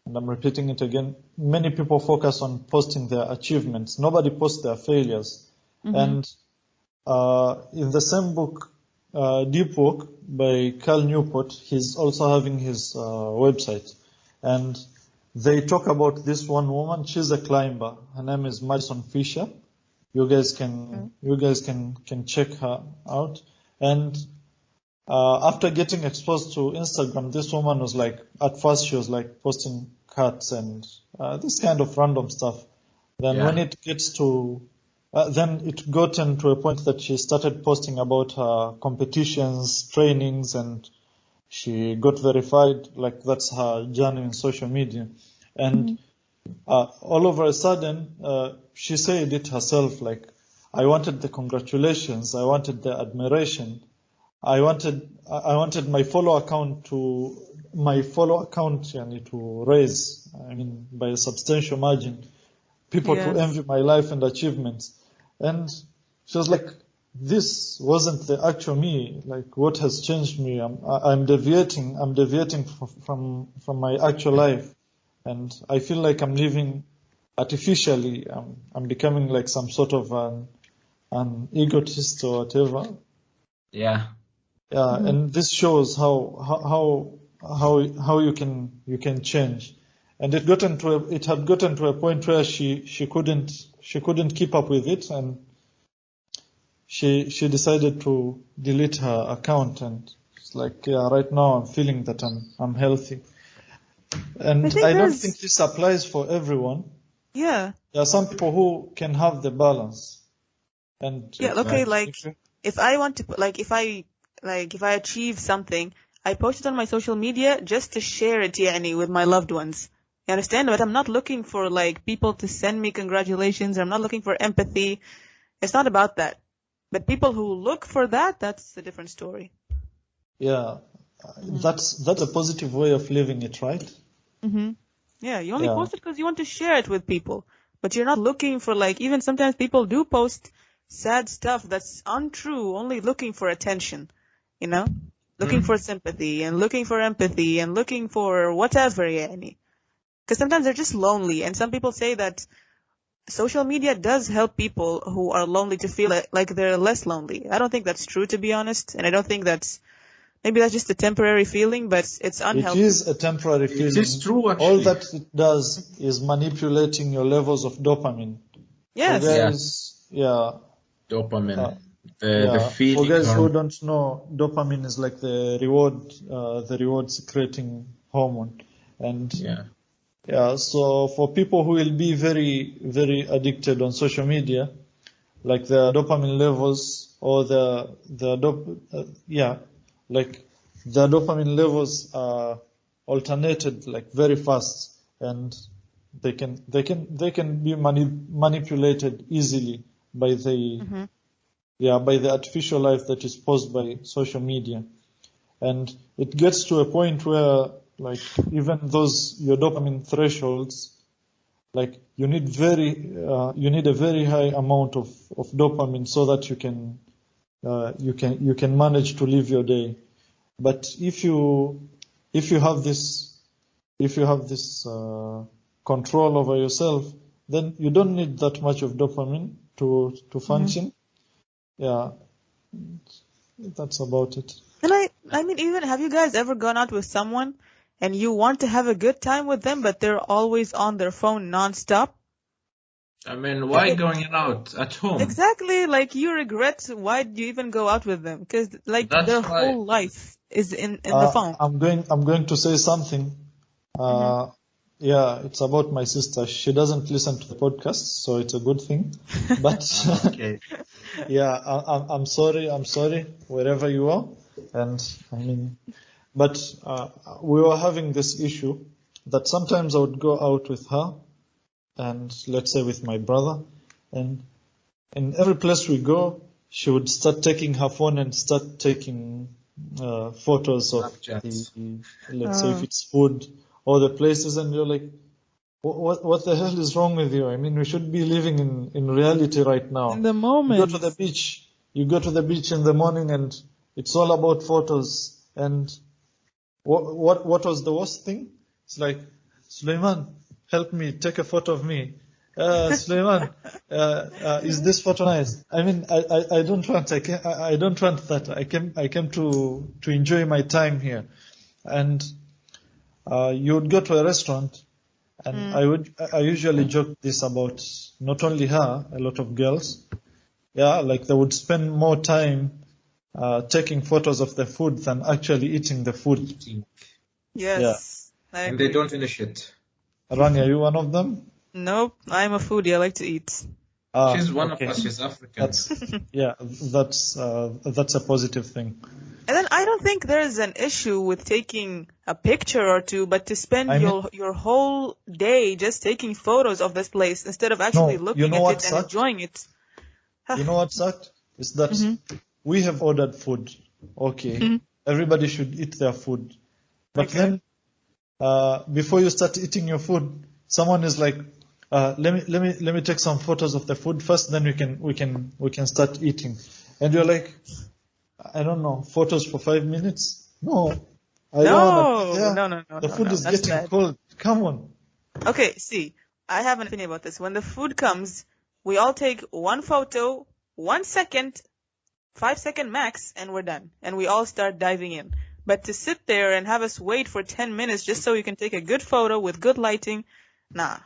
and I'm repeating it again, many people focus on posting their achievements. Nobody posts their failures. And in the same book, Deep Work by Cal Newport, he's also having his website. And they talk about this one woman. She's a climber. Her name is Madison Fisher. You guys can check her out. And after getting exposed to Instagram, this woman was at first she was posting cuts and this kind of random stuff. Then when it gets to, then it gotten to a point that she started posting about her competitions, trainings, and she got verified. That's her journey in social media. And all over a sudden, she said it herself, I wanted the congratulations, I wanted the admiration, I wanted my follow account to my follow account to raise, I mean, by a substantial margin, people to Yes. envy my life and achievements. And she was like, this wasn't the actual me. Like, what has changed me? I'm deviating from my actual life, and I feel like I'm living artificially. I'm becoming like some sort of an egotist or whatever. Yeah. Yeah, and this shows how you can change. And it had gotten to a point where she couldn't keep up with it, and she decided to delete her account. And it's like, yeah, right now I'm feeling that I'm healthy. And I think I don't there's- think this applies for everyone. Yeah. There are some people who can have the balance. And Yeah, okay, Exactly. like if I want to if I achieve something, I post it on my social media just to share it with my loved ones. You understand? But I'm not looking for like people to send me congratulations. I'm not looking for empathy. It's not about that. But people who look for that, that's a different story. yeah, that's a positive way of living it, right? Mm-hmm. Yeah, you only Yeah. post it because you want to share it with people. But you're not looking for like, even sometimes people do post sad stuff that's untrue, only looking for attention, you know? Looking for sympathy and looking for empathy and looking for whatever, yani. Because sometimes they're just lonely, and some people say that social media does help people who are lonely to feel like they're less lonely. I don't think that's true, to be honest, and I don't think maybe that's just a temporary feeling, but it's It unhealthy. is a temporary feeling. is true, actually. All that it does is manipulating your levels of dopamine. Yes. For guys, yeah. Dopamine. The Yeah. For feeling guys who hormone. don't know, dopamine is like the reward secreting hormone. And Yeah. so for people who will be very, very addicted on social media, like the dopamine levels or the dopamine levels are alternated like very fast, and they can be manipulated easily by the by the artificial life that is posed by social media. And it gets to a point where like even those your dopamine thresholds, like you need a very high amount of dopamine so that you can manage to live your day. But if you have this control over yourself, then you don't need that much of dopamine to function. Yeah, that's about it. And I mean, even have you guys ever gone out with someone and you want to have a good time with them, but they're always on their phone nonstop? I mean, why going out at home? Exactly, like you regret why did you even go out with them? Because like That's their why- whole life is in the phone. I'm going to say something. Yeah, it's about my sister. She doesn't listen to the podcast, so it's a good thing. But Okay. yeah, I'm sorry, wherever you are. And I mean, but we were having this issue that sometimes I would go out with her, and let's say with my brother, and in every place we go, she would start taking her phone and start taking photos of Snapchats. let's say if it's food or the places, and you're like, what the hell is wrong with you? I mean, we should be living in reality right now. In the moment. You go to the beach in the morning, and it's all about photos. And what was the worst thing? It's like, Suleiman, help me, take a photo of me. Suleiman, is this photo nice? I mean, I don't want that. I came to enjoy my time here. And you would go to a restaurant, and I usually joke this about not only her, a lot of girls. Yeah, like they would spend more time taking photos of the food than actually eating the food. Yes. I And agree. they don't finish it. Rani, are you one of them? Nope, I'm a foodie. I like to eat. She's one okay. of us. She's African. That's a positive thing. And then I don't think there is an issue with taking a picture or two, but to spend your whole day just taking photos of this place instead of actually looking at it and enjoying it. You know what sucked? Is that we have ordered food. Okay. Everybody should eat their food. But Okay. then, before you start eating your food, someone is like, let me take some photos of the food first, then we can start eating. And you're like, I don't know, photos for 5 minutes? No, I don't want to. No, Yeah, no, no, no, the no, food no. is That's getting bad. cold. Come on. Okay, see, I have an opinion about this. When the food comes, we all take one photo, 1 second, 5 second max, and we're done. And we all start diving in. But to sit there and have us wait for 10 minutes just so you can take a good photo with good lighting, nah,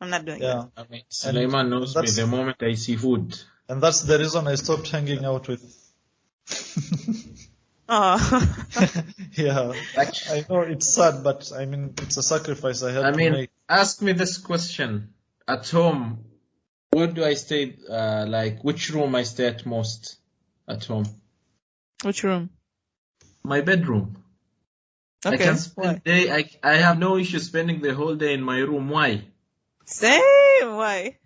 I'm not doing that. Yeah, I mean, and Suleiman knows me the moment I see food. that's the reason I stopped hanging out with. Oh. Yeah, Like, I know it's sad, but I mean, it's a sacrifice I I had to mean, make. ask me this question. At home, where do I stay? Like, which room I stay at most at home? Which room? My bedroom. I Okay, can why? spend day. I have no issue spending the whole day in my room. Why? Same, why?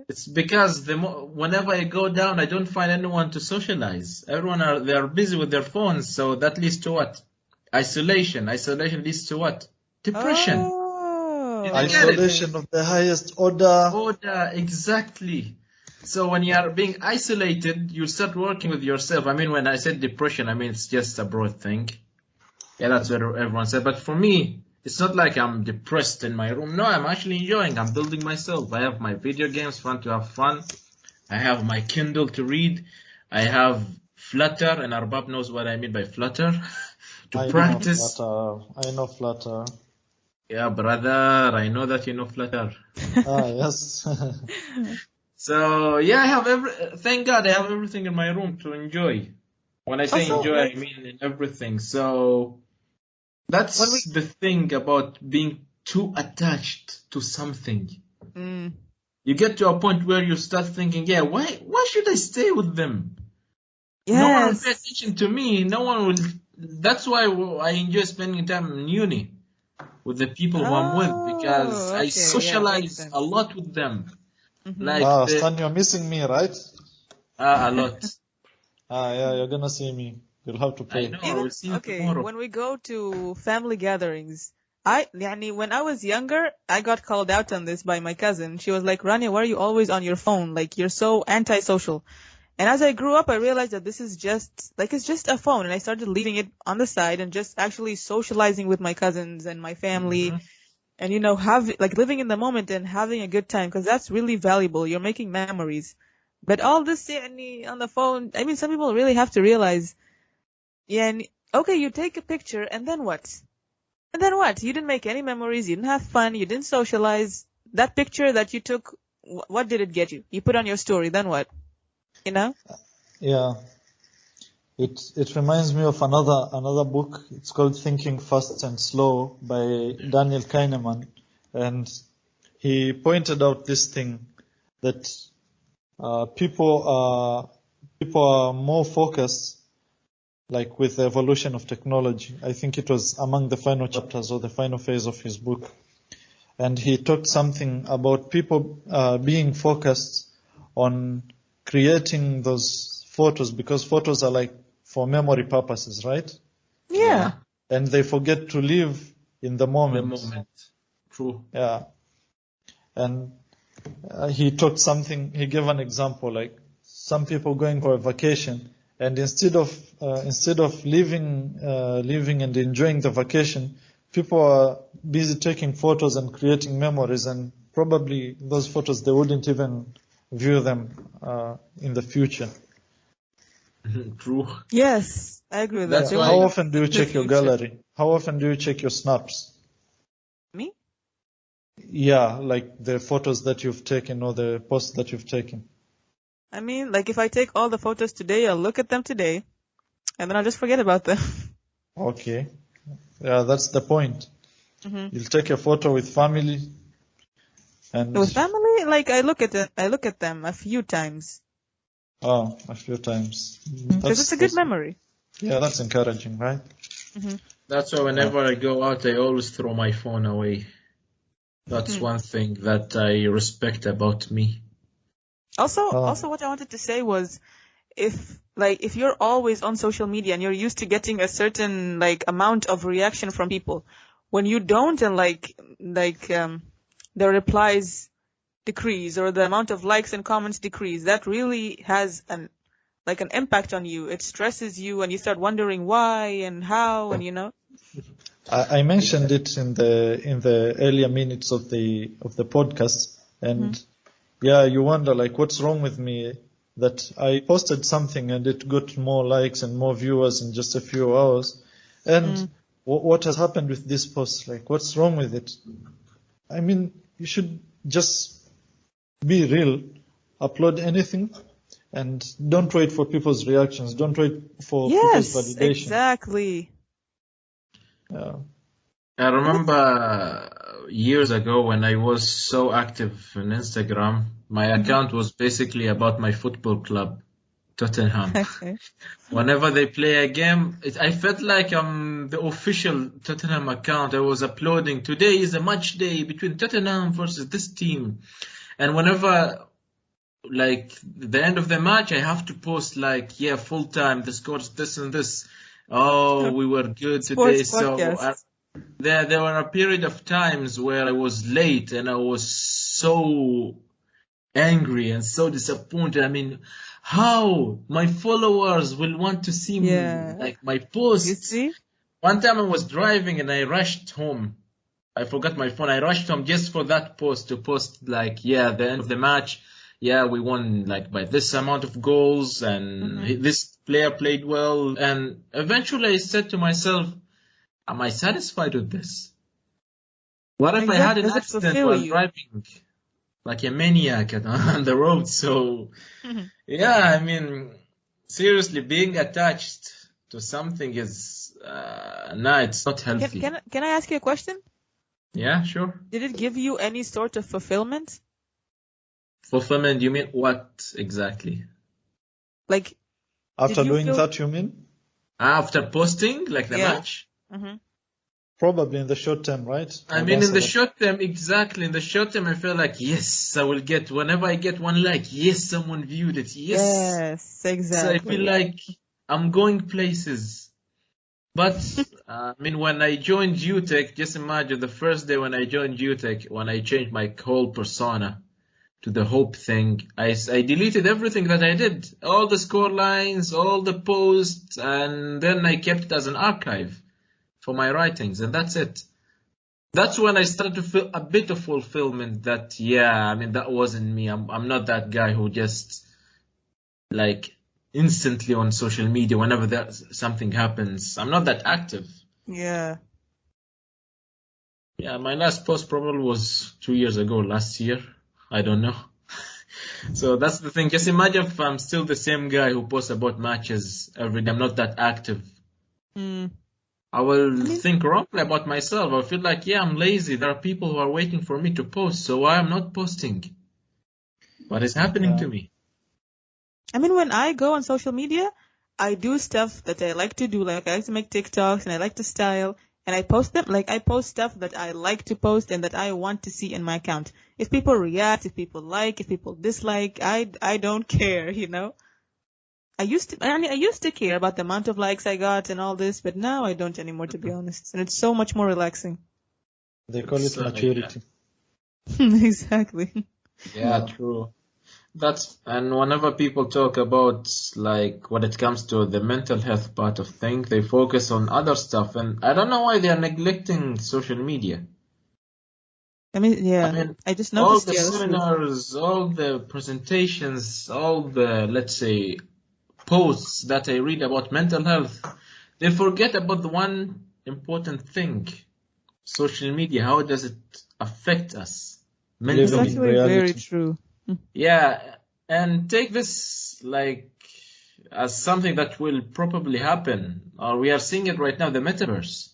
It's because whenever I go down, I don't find anyone to socialize. They are busy with their phones, so that leads to what? Isolation. Isolation leads to what? Depression. Oh, Did you get it? Isolation of the highest order. Order, exactly. So when you are being isolated, you start working with yourself. I mean, when I said depression, I mean it's just a broad thing. Yeah, that's what everyone said. But for me, it's not like I'm depressed in my room. No, I'm actually enjoying. I'm building myself. I have my video games, fun to have fun. I have my Kindle to read. I have Flutter, and Arbab knows what I mean by Flutter, to I know practice. Flutter. I know Flutter. Yeah, brother, I know that you know Flutter. Yes. So yeah, I have thank God I have everything in my room to enjoy. When I say Also, enjoy, like, I mean in everything. So when that's we, the thing about being too attached to something. You get to a point where you start thinking, yeah, why should I stay with them? No one will pay yes. attention to me. No one will. That's why I enjoy spending time in uni with the people who I'm with, because Oh, I okay, yeah, makes socialize a sense. lot with them. Mm-hmm. Like Stan, you're missing me, right? a lot. Yeah, you're gonna see me. You'll have to I pay. know. I Even, will see you okay, tomorrow. when we go to family gatherings, when I was younger, I got called out on this by my cousin. She was like, Rania, why are you always on your phone? Like, you're so antisocial. And as I grew up, I realized that this is it's just a phone. And I started leaving it on the side and just actually socializing with my cousins and my family. Mm-hmm. And, living in the moment and having a good time, because that's really valuable. You're making memories. But all this, on the phone, I mean, some people really have to realize, okay, you take a picture, and then what? And then what? You didn't make any memories, you didn't have fun, you didn't socialize. That picture that you took, what did it get you? You put on your story, then what? You know? Yeah. It reminds me of another book. It's called Thinking Fast and Slow by Daniel Kahneman, and he pointed out this thing that people are more focused, like with the evolution of technology. I think it was among the final chapters or the final phase of his book, and he talked something about people being focused on creating those photos, because photos are like for memory purposes, right? Yeah. Yeah, And they forget to live in the the moment. moment. True. Yeah. And he gave an example, like some people going for a vacation, and instead of living and enjoying the vacation, people are busy taking photos and creating memories, and probably those photos they wouldn't even view them in the future. True. Yes, I agree with that. That's They Yeah. won't How why. even often do you live the check your future. gallery? How often do you check your snaps? Me? Yeah, like the photos that you've taken or the posts that you've taken. I mean, like if I take all the photos today, I'll look at them today, and then I'll just forget about them. Okay. Yeah, that's the point. Hmm. You'll take a photo with family and With family, like I look at them a few times a few times. because it's a good memory. That's encouraging, right? Hmm. That's why whenever I go out, I always throw my phone away. That's one thing that I respect about me. Also, Uh, what I wanted to say was, if you're always on social media and you're used to getting a certain amount of reaction from people, when you don't and the replies decrease or the amount of likes and comments decrease, that really has an impact on you. It stresses you and you start wondering why and how and. I mentioned it in the earlier minutes of the podcast, and you wonder what's wrong with me that I posted something and it got more likes and more viewers in just a few hours, and what has happened with this post? What's wrong with it? I mean, you should just be real, upload anything, and don't wait for people's reactions. Don't wait for people's validation. Yes, exactly. Yeah. I remember years ago when I was so active on Instagram, my account was basically about my football club, Tottenham. Okay. Whenever they play a game, I felt like I'm the official Tottenham account. I was uploading, today is a match day between Tottenham versus this team. And whenever, the end of the match, I have to post full time, the score's this and this. Oh, we were good today. So there were a period of times where I was late and I was so angry and so disappointed. I mean, how my followers will want to see me, my posts. You see? One time I was driving and I rushed home. I forgot my phone. I rushed home just for that post to post the end of the match. Yeah, we won by this amount of goals and this player played well. And eventually I said to myself, am I satisfied with this? What if I had an accident while driving like a maniac on the road? So, I mean, seriously, being attached to something is, it's not healthy. Can I ask you a question? Yeah, sure. Did it give you any sort of fulfillment? Fulfillment, you mean what exactly? After doing that, you mean? After posting, the match? Mm-hmm. Probably in the short term, right? I mean, in the short term, exactly. In the short term, I feel like, yes, I will get, whenever I get one like, yes, someone viewed it. Yes, exactly. So I feel like I'm going places. But, when I joined UTech, just imagine the first day when I joined UTech, when I changed my whole persona to the hope thing, I deleted everything that I did. All the score lines, all the posts, and then I kept it as an archive for my writings, and that's it. That's when I started to feel a bit of fulfillment that, that wasn't me. I'm not that guy who just, instantly on social media whenever something happens. I'm not that active. Yeah. Yeah, my last post probably was 2 years ago, last year. I don't know. So that's the thing. Just imagine if I'm still the same guy who posts about matches every day. I'm not that active. I will think wrongly about myself. I feel like, I'm lazy. There are people who are waiting for me to post, so why I'm not posting? What is happening to me? When I go on social media, I do stuff that I like to do. I like to make TikToks and I like to style, and I post them. I post stuff that I like to post and that I want to see in my account. If people react, if people like, if people dislike, I don't care, I used to care about the amount of likes I got and all this, but now I don't anymore, to be honest. And it's so much more relaxing. They call it maturity. Exactly. Yeah, true. And whenever people talk about when it comes to the mental health part of things, they focus on other stuff, and I don't know why they are neglecting social media. I just noticed all the seminars, all the presentations, all the, let's say, posts that I read about mental health, they forget about the one important thing: social media. How does it affect us mentally? It's actually very true. Yeah, and take this as something that will probably happen, or we are seeing it right now, the metaverse.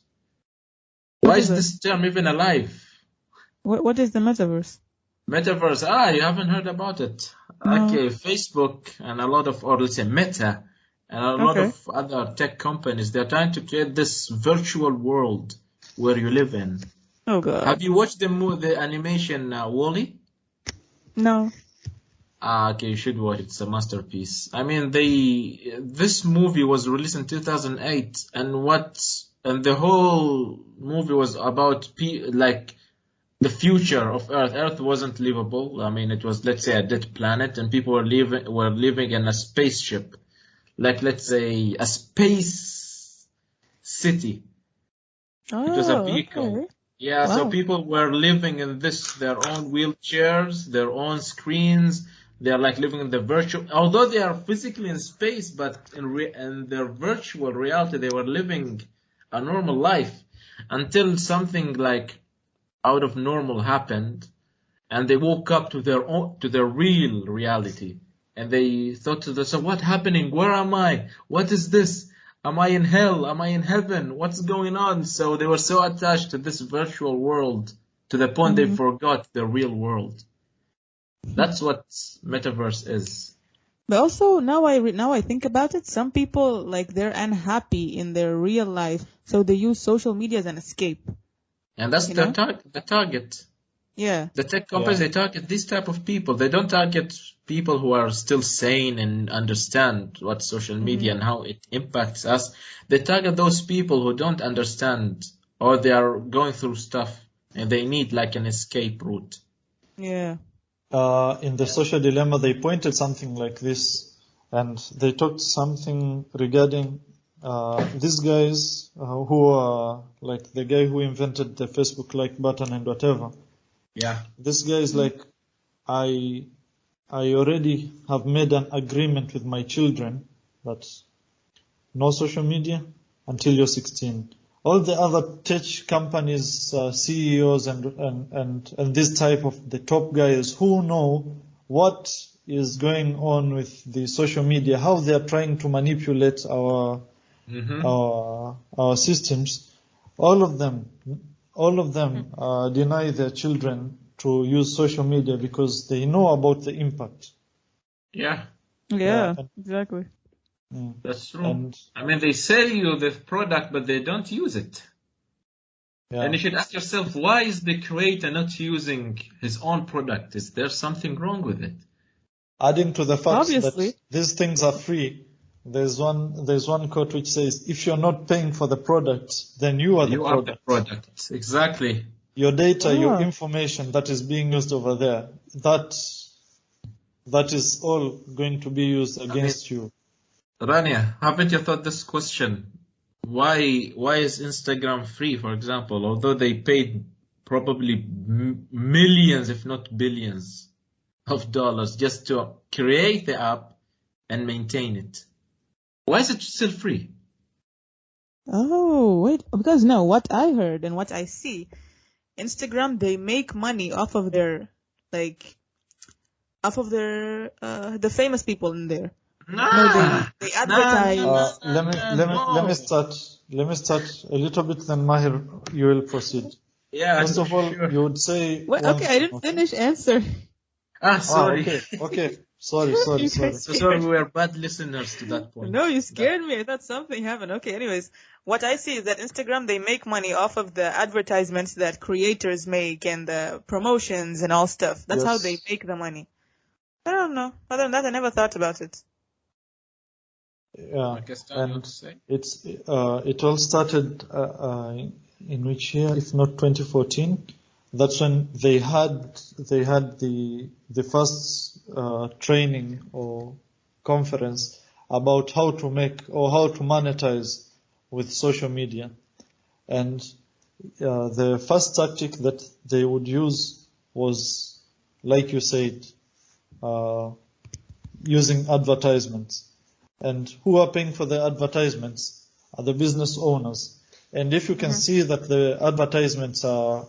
Why is this term even alive? What is the metaverse? Metaverse, you haven't heard about it. No. Okay, Facebook and a lot of, or let's say Meta, and a lot of other tech companies, they're trying to create this virtual world where you live in. Oh, God. Have you watched the animation WALL-E? No. Okay, you should watch it. It's a masterpiece. I mean, this movie was released in 2008, and the whole movie was about like the future of Earth. Earth wasn't livable. I mean, it was, let's say, a dead planet, and people were living in a spaceship, like, let's say, a space city. It was a Oh, vehicle. okay. Yeah, so Wow. people were living in their own wheelchairs, their own screens. They're like living in the virtual, although they are physically in space, but in their virtual reality, they were living a normal life until something like out of normal happened, and they woke up to their real reality, and they thought to themselves, "What's happening? Where am I? What is this? Am I in hell? Am I in heaven? What's going on?" So they were so attached to this virtual world to the point they Mhm. forgot the real world. That's what metaverse is. But also now I think about it, some people like they're unhappy in their real life, so they use social media as an escape. And that's You the know? target. Yeah. The tech companies, Yeah. they target this type of people. They don't target people who are still sane and understand what social media Mhm. and how it impacts us. They target those people who don't understand, or they are going through stuff and they need like an escape route. Yeah. In the social dilemma, they pointed something like this, and they talked something regarding these guys who are like the guy who invented the Facebook like button and whatever. Yeah. This guy is like, I already have made an agreement with my children that no social media until you're 16. All the other tech companies, CEOs and this type of the top guys who know what is going on with the social media, how they are trying to manipulate our systems, all of them deny their children to use social media because they know about the impact. Yeah, Yeah, exactly. that's true. And I mean, they sell you the product, but they don't use it. And yeah, you should ask yourself, why is the creator not using his own product? Is there something wrong with it? adding to the fact that Obviously. these things are free, there's one quote which says, if you're not paying for the product, then you are the You are the product. product. Exactly. Your data, your Wow. information that is being used over there, that is all going to be used I mean, against you. Rania, haven't you thought this question? Why is Instagram free, for example, although they paid probably millions, if not billions, of dollars just to create the app and maintain it? Why is it still free? Oh, wait. Because no, what I heard and what I see, Instagram, they make money off of like, the famous people in there. No, Nah, they nah, nah, advertise. nah, Let me nah, let me let me no. start let me start a little bit, then Mahir, you will proceed. Yeah, First of all, sure. you would say Wait, one okay, I thing, didn't okay? finish answer. Sorry. Okay. Sorry. You guys So sorry, scared we were bad listeners to that point. No, you scared me. I thought something happened. Okay, anyways, what I see is that Instagram, they make money off of the advertisements that creators make and the promotions and all stuff. That's how they Yes. make the money. I don't know. Other than that, I never thought about it. Yeah. Pakistan, you want And to say? it all started in which year, if not 2014? That's when they had the first training or conference about how to make or how to monetize with social media. And the first tactic that they would use was, like you said, using advertisements. And who are paying for the advertisements are the business owners. And if you can see that the advertisements are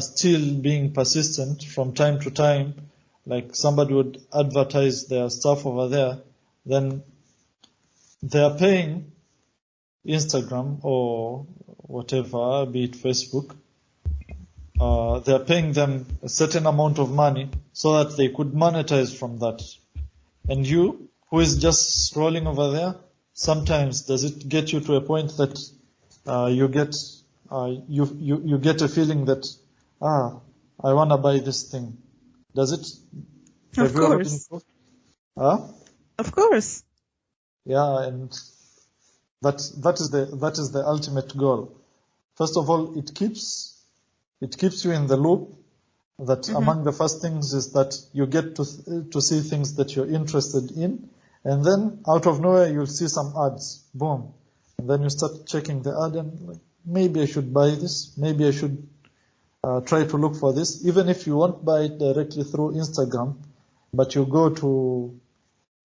still being persistent from time to time, like somebody would advertise their stuff over there, then they are paying Instagram or whatever, be it Facebook, they are paying them a certain amount of money so that they could monetize from that. And you, who is just scrolling over there, sometimes does it get you to a point that you get a feeling that I want to buy this thing? Does it Of Have you ever been course. cooked? Huh? Of course. Yeah, and that is the ultimate goal. First of all, it keeps you in the loop. That among the first things is that you get to see things that you're interested in, and then out of nowhere you'll see some ads. Boom, and then you start checking the ad and like, maybe I should buy this. Maybe I should try to look for this. Even if you won't buy it directly through Instagram, but you go to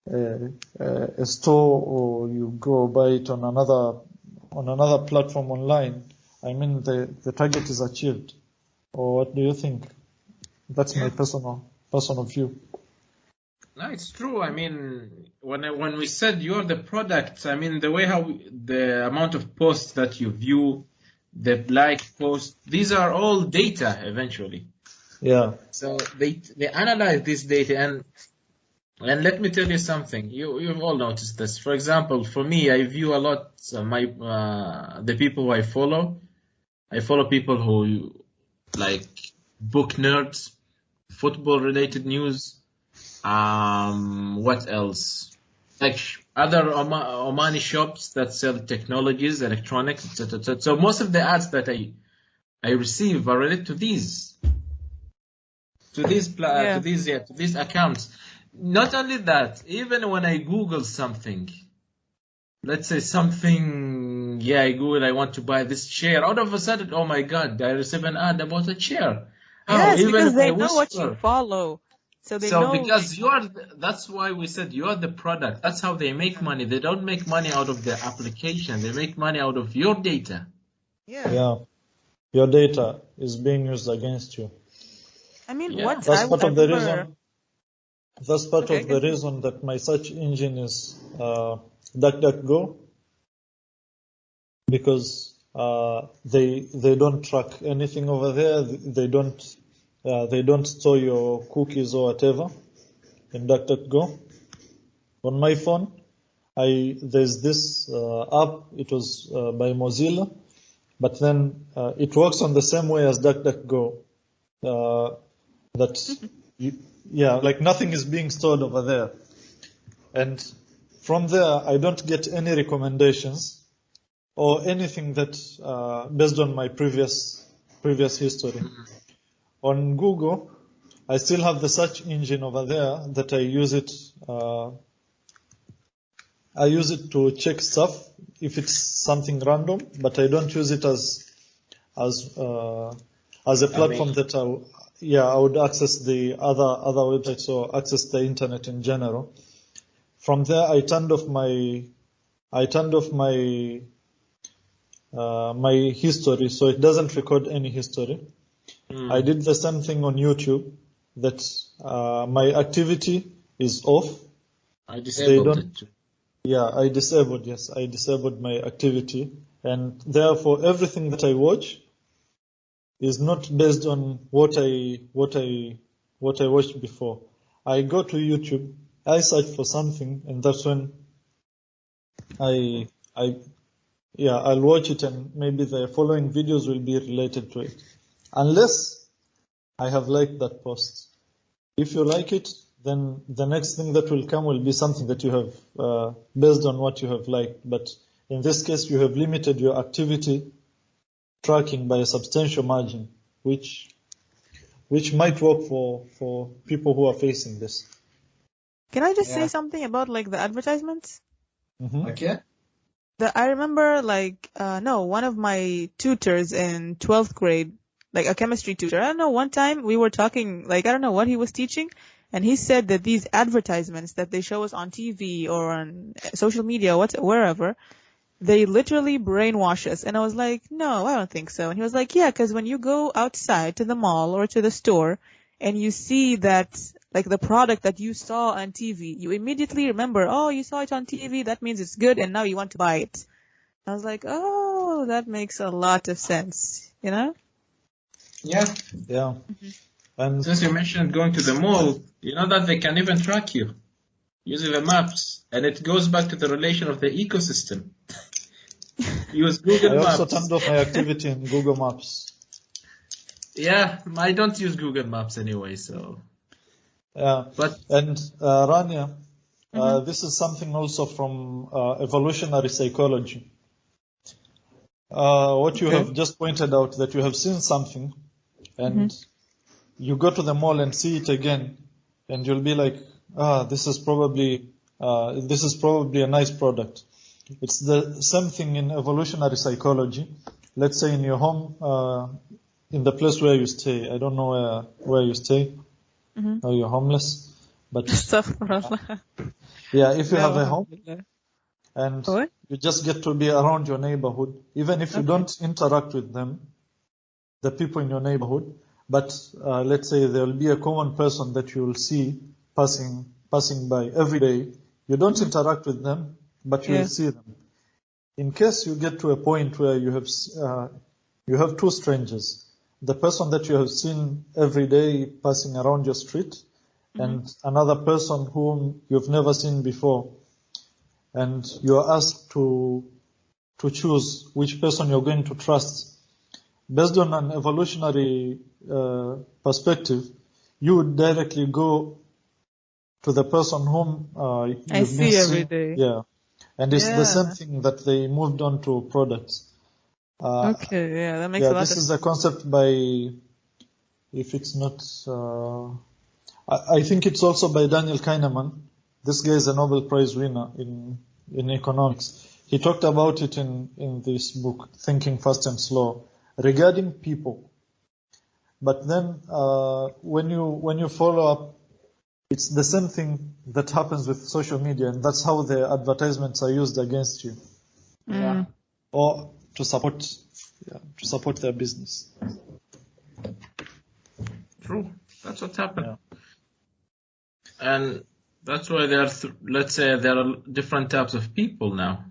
a store or you go buy it on another platform online, I mean the target is achieved. Or what do you think? That's my personal view. No, it's true. I mean, when we said you're the product, I mean the way the amount of posts that you view, the like post, these are all data eventually. Yeah. So they analyze this data and let me tell you something. You've all noticed this. For example, for me, I view a lot the people who I follow. I follow people who like book nerds, football related news. What else? Like other Omani shops that sell technologies, electronics, etc. So most of the ads that I receive are related to these Yeah. to these accounts. Not only that, even when I Google something, let's say something, I Google, I want to buy this chair. All of a sudden, oh my God, I receive an ad about a chair. How? Yes, Even because if I they know what you whisper. follow. So they So know. because that's why we said you are the product. That's how they make money. They don't make money out of the application. They make money out of your data. Yeah. Yeah. Your data is being used against you. I mean, Yeah. That's part I of the remember. reason. That's part Okay, of the continue. reason that my search engine is DuckDuckGo, because they don't track anything over there. They don't store your cookies or whatever in DuckDuckGo. On my phone, there's this app. It was by Mozilla, but then it works on the same way as DuckDuckGo. That like nothing is being stored over there, and from there I don't get any recommendations or anything that based on my previous history. On Google, I still have the search engine over there that I use it. I use it to check stuff if it's something random, but I don't use it as a platform that I would access the other websites or access the internet in general. From there, I turned off my my history, so it doesn't record any history. I did the same thing on YouTube, that my activity is off. I disabled it too. Yeah, I disabled my activity, and therefore everything that I watch is not based on what I watched before. I go to YouTube, I search for something, and that's when I'll watch it, and maybe the following videos will be related to it, unless I have liked that post. If you like it, then the next thing that will come will be something that you have based on what you have liked. But in this case, you have limited your activity tracking by a substantial margin, which might work for people who are facing this. Can I just say something about like the advertisements? Mm-hmm. Okay. I remember one of my tutors in 12th grade, like a chemistry tutor. I don't know, one time we were talking, like I don't know what he was teaching, and he said that these advertisements that they show us on TV or on social media, wherever, they literally brainwash us. And I was like, no, I don't think so. And he was like, yeah, because when you go outside to the mall or to the store and you see that, like the product that you saw on TV, you immediately remember, oh, you saw it on TV, that means it's good, and now you want to buy it. I was like, oh, that makes a lot of sense, you know? Yeah. Yeah. And Since you mentioned going to the mall, you know that they can even track you using the maps, and it goes back to the relation of the ecosystem. Use Google I also Maps. turned off my activity in Google Maps. Yeah, I don't use Google Maps anyway, so. But And Rania, this is something also from evolutionary psychology. What you have just pointed out, that you have seen something and you go to the mall and see it again, and you'll be like, this is probably a nice product. It's the same thing in evolutionary psychology. Let's say in your home, in the place where you stay. I don't know where you stay, or you're homeless, but yeah, if you have a home and you just get to be around your neighborhood, even if you don't interact with them, the people in your neighborhood, but let's say there will be a common person that you will see passing by every day. You don't interact with them, but you will see them. In case you get to a point where you have two strangers, the person that you have seen every day passing around your street, and another person whom you've never seen before, and you are asked to choose which person you're going to trust. Based on an evolutionary perspective, you would directly go to the person whom I you've see been every seeing. day. Yeah, and it's the same thing that they moved on to products. That makes a lot of sense. This is a concept by, if it's not, I think it's also by Daniel Kahneman. This guy is a Nobel Prize winner in economics. He talked about it in this book, Thinking Fast and Slow, regarding people. But then when you follow up, it's the same thing that happens with social media, and that's how the advertisements are used against you, or to support their business. True, that's what happened, and that's why there are, let's say, there are different types of people now.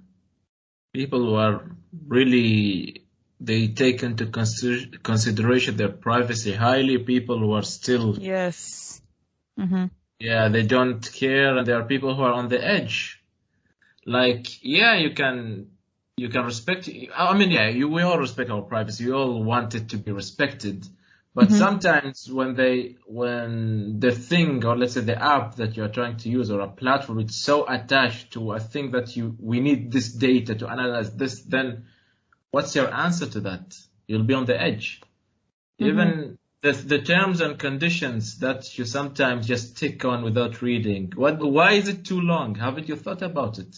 People who are really, they take into consideration their privacy highly. People who are still, they don't care, and there are people who are on the edge. Like, you can respect. I mean, we all respect our privacy. We all want it to be respected. But sometimes when the thing, or let's say the app that you're trying to use, or a platform, it's so attached to a thing that we need this data to analyze this, then what's your answer to that? You'll be on the edge. Even the terms and conditions that you sometimes just tick on without reading. Why is it too long? Haven't you thought about it?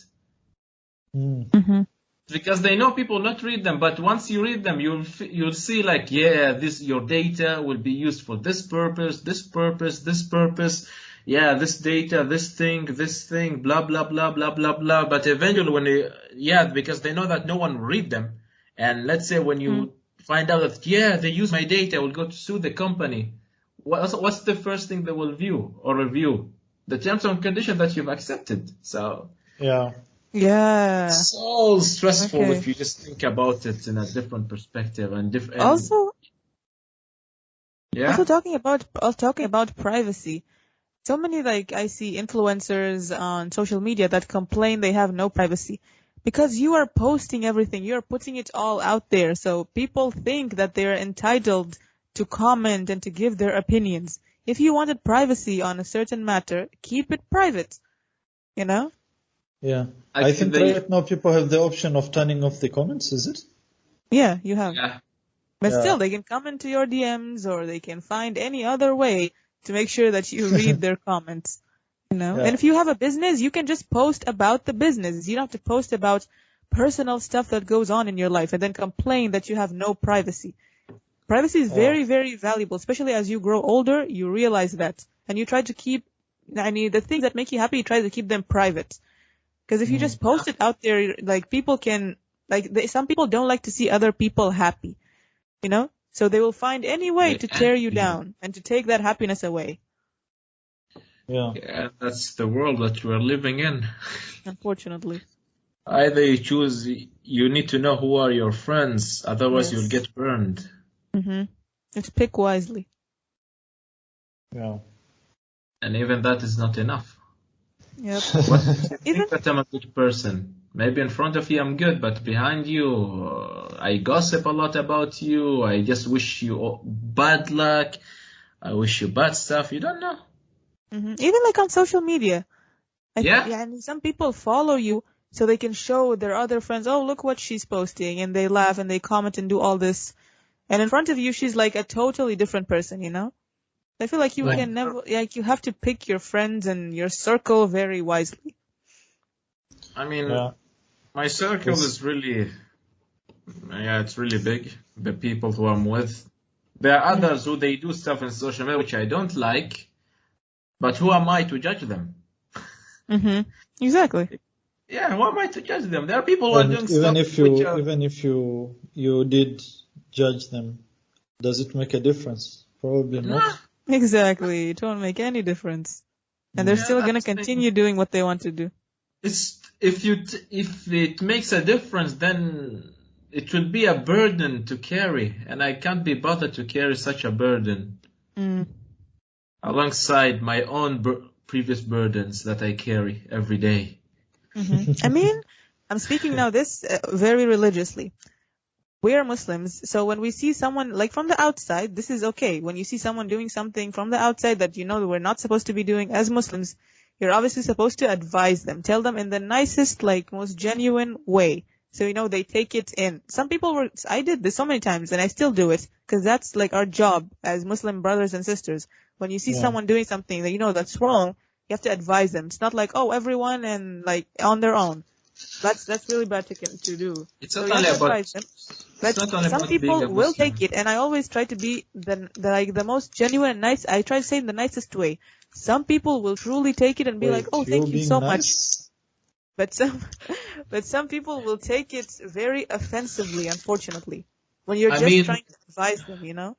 Because they know people not read them, but once you read them, you'll see like, your data will be used for this purpose, this purpose, this purpose. This data, this thing, blah blah blah blah blah blah. But eventually, when because they know that no one will read them, and let's say when you find out that they use my data, will go to sue the company. What's the first thing they will view or review? The terms and conditions that you've accepted. So it's so stressful if you just think about it in a different perspective and different. Also talking about privacy. So many, I see influencers on social media that complain they have no privacy because you are posting everything, you're putting it all out there. So people think that they're entitled to comment and to give their opinions. If you wanted privacy on a certain matter, keep it private, Yeah. I think right now people have the option of turning off the comments, is it? Yeah, you have. Yeah. But still, they can come into your DMs, or they can find any other way to make sure that you read their comments, And if you have a business, you can just post about the business. You don't have to post about personal stuff that goes on in your life and then complain that you have no privacy. Privacy is very, very valuable, especially as you grow older, you realize that. And you try to keep, the things that make you happy, you try to keep them private. Because if you just post it out there, people can, some people don't like to see other people happy, So they will find any way to tear you down and to take that happiness away. Yeah, that's the world that we're living in. Unfortunately. Either you choose, you need to know who are your friends, otherwise you'll get burned. Just pick wisely. Yeah. And even that is not enough. Yep. What do you think that I'm a good person? Maybe in front of you I'm good, but behind you, I gossip a lot about you. I just wish you bad luck. I wish you bad stuff. You don't know. Even like on social media. Yeah, And some people follow you so they can show their other friends, oh, look what she's posting, and they laugh and they comment and do all this. And in front of you, she's like a totally different person, you know? I feel like you Yeah. can never, like, you have to pick your friends and your circle very wisely. I mean, Yeah. my circle Yes. is really, yeah, it's really big. The people who I'm with. There are others who they do stuff in social media which I don't like, but who am I to judge them? Mm-hmm. Exactly. Yeah, who am I to judge them? There are people who are And doing stuff which are. even if you did judge them, does it make a difference? Probably not. Nah, Exactly. It won't make any difference. And they're Mm. yeah, still gonna that's the thing. continue doing what they want to do. It's if it makes a difference, then it will be a burden to carry, and I can't be bothered to carry such a burden Mm. alongside my own previous burdens that I carry every day. I mean, I'm speaking now this very religiously. We are Muslims, so when we see someone, like from the outside, this is okay. When you see someone doing something from the outside that you know that we're not supposed to be doing as Muslims, you're obviously supposed to advise them, tell them in the nicest, like most genuine way. So, you know, they take it in. Some people I did this so many times and I still do it because that's like our job as Muslim brothers and sisters. When you see Yeah. someone doing something that you know that's wrong, you have to advise them. It's not like, oh, everyone and like on their own. That's really bad to do. It's So not you have only to about advise them. it's But not only some about being people a will take Muslim. it, and I always try to be the most genuine and nice. I try to say in the nicest way. Some people will truly take it and be like, "Oh, Wait, you thank you being so much." nice? But some, but some people will take it very offensively, unfortunately, when you're I just mean, trying to advise them, you know?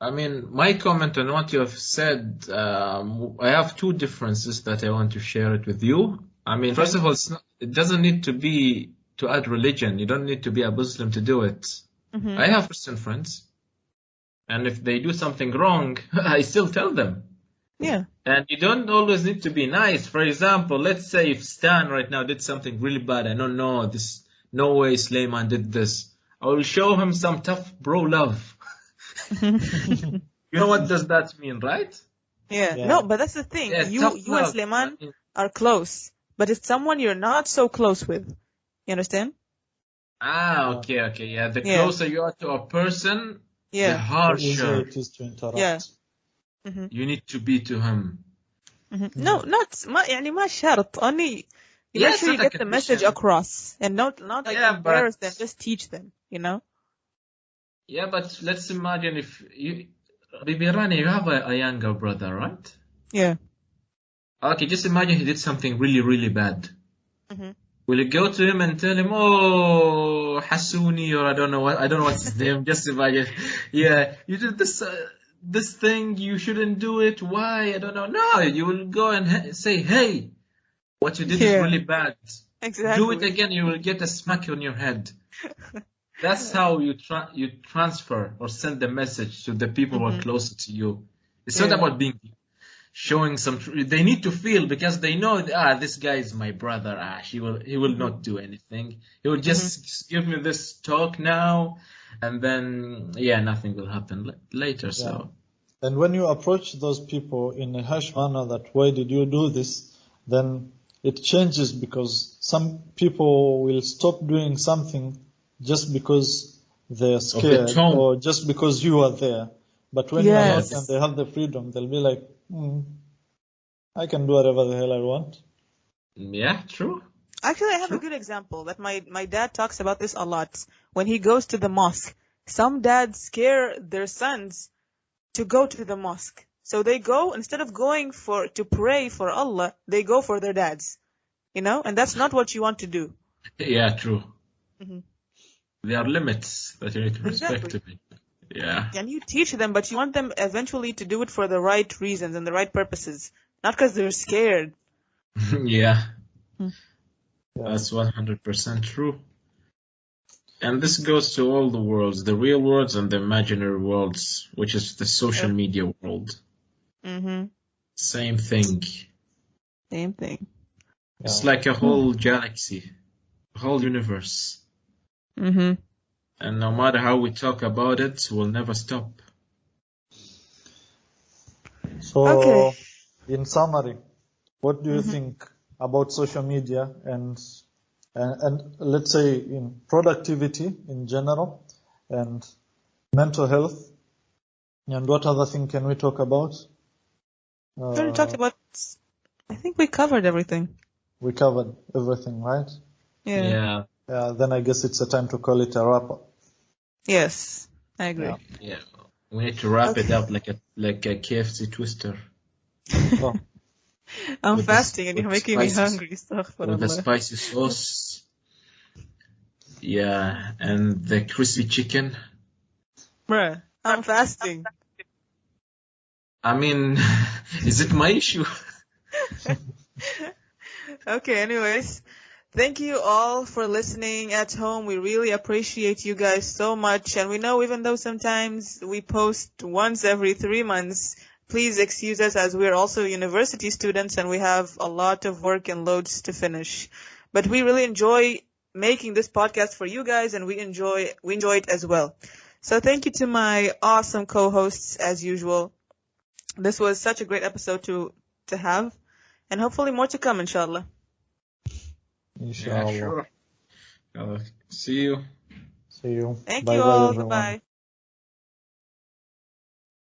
my comment on what you have said, I have two differences that I want to share it with you. I mean, Okay. first of all, it doesn't need to be to add religion. You don't need to be a Muslim to do it. Mhm. I have Christian friends, and if they do something wrong, I still tell them. Yeah. And you don't always need to be nice. For example, let's say if Stan right now did something really bad, I don't know this. No way Slayman did this. I will show him some tough bro love. You know what does that mean, right? Yeah. Yeah. No, but that's the thing. Yeah, tough You and love. I Sleman mean, are close, but it's someone you're not so close with. You understand? Yeah. okay. Yeah, the Yeah. closer you are to a person, the Yeah. The easier harsher it is to Yeah. interrupt. Mhm. you need to be to him. No, Mm. not ما يعني ما شرط. Only you Yeah, make it's sure you not a get the message condition. across and not like Yeah, but embarrass them. Just teach them. You know? let's imagine if you, Bibi Rani, you have a younger brother, right? Yeah. Okay, just imagine he did something really, really bad. Mhm. Will you go to him and tell him, "Oh, Hasuni," or I don't know what's his name. Just imagine, yeah, you did this thing, you shouldn't do it. Why? I don't know. No, you will go and say, "Hey, what you did is Yeah. really bad. Do it Exactly. again, you will get a smack on your head." That's how you transfer or send the message to the people who are Mhm. closer to you. It's not Yeah. about being showing some. They need to feel because they know this guy is my brother. He will Mhm. not do anything. He will Mhm. just give me this talk now, and then yeah, nothing will happen later. Yeah. So And when you approach those people in a harsh manner that why did you do this, then it changes because some people will stop doing something just because they're of the scared tone, or just because you are there. But when you are yeah, not and Yes. they have the freedom, they'll be like, I can do whatever the hell I want. yeah, true, Actually, I have a true. good example that my dad talks about this a lot. When he goes to the mosque, some dads scare their sons to go to the mosque. So they go, instead of going to pray for Allah, they go for their dads. You know? And that's not what you want to do. Yeah, true. Hmm. There are limits that you need to respect Exactly. to me. Yeah, And you teach them, but you want them eventually to do it for the right reasons and the right purposes. Not because they're scared. yeah, Mm. Yeah. that's 100% true. And this goes to all the worlds, the real worlds and the imaginary worlds, which is the social Yep. media world. Mm-hmm. Same thing. Same thing. It's Yeah. like a whole galaxy, a whole universe. Mm-hmm. And no matter how we talk about it, we'll never stop. So Okay. in summary, what do you Mm-hmm. think about social media and let's say in productivity in general and mental health, and what other thing can we talk about? We already talked Uh, about, I think we covered everything. we covered everything, right? Yeah. Yeah, Then I guess it's a time to call it a wrap up. Yes, I agree. yeah. We need to wrap it Okay. up like a KFC twister Oh, I'm with the fasting and with you're the making me spices, hungry. with the Astaghfirullah. spicy sauce. Yeah, and the crispy chicken. Bruh, I'm fasting. I mean, is it my issue? Okay, anyways. Thank you all for listening at home. We really appreciate you guys so much. And we know even though sometimes we post once every 3 months, please excuse us as we're also university students and we have a lot of work and loads to finish. But we really enjoy making this podcast for you guys and we enjoy it as well. So thank you to my awesome co-hosts as usual. This was such a great episode to have and hopefully more to come, inshallah. Yeah, inshallah. sure. See you. See you. Thank Bye you bye all. everyone. Goodbye.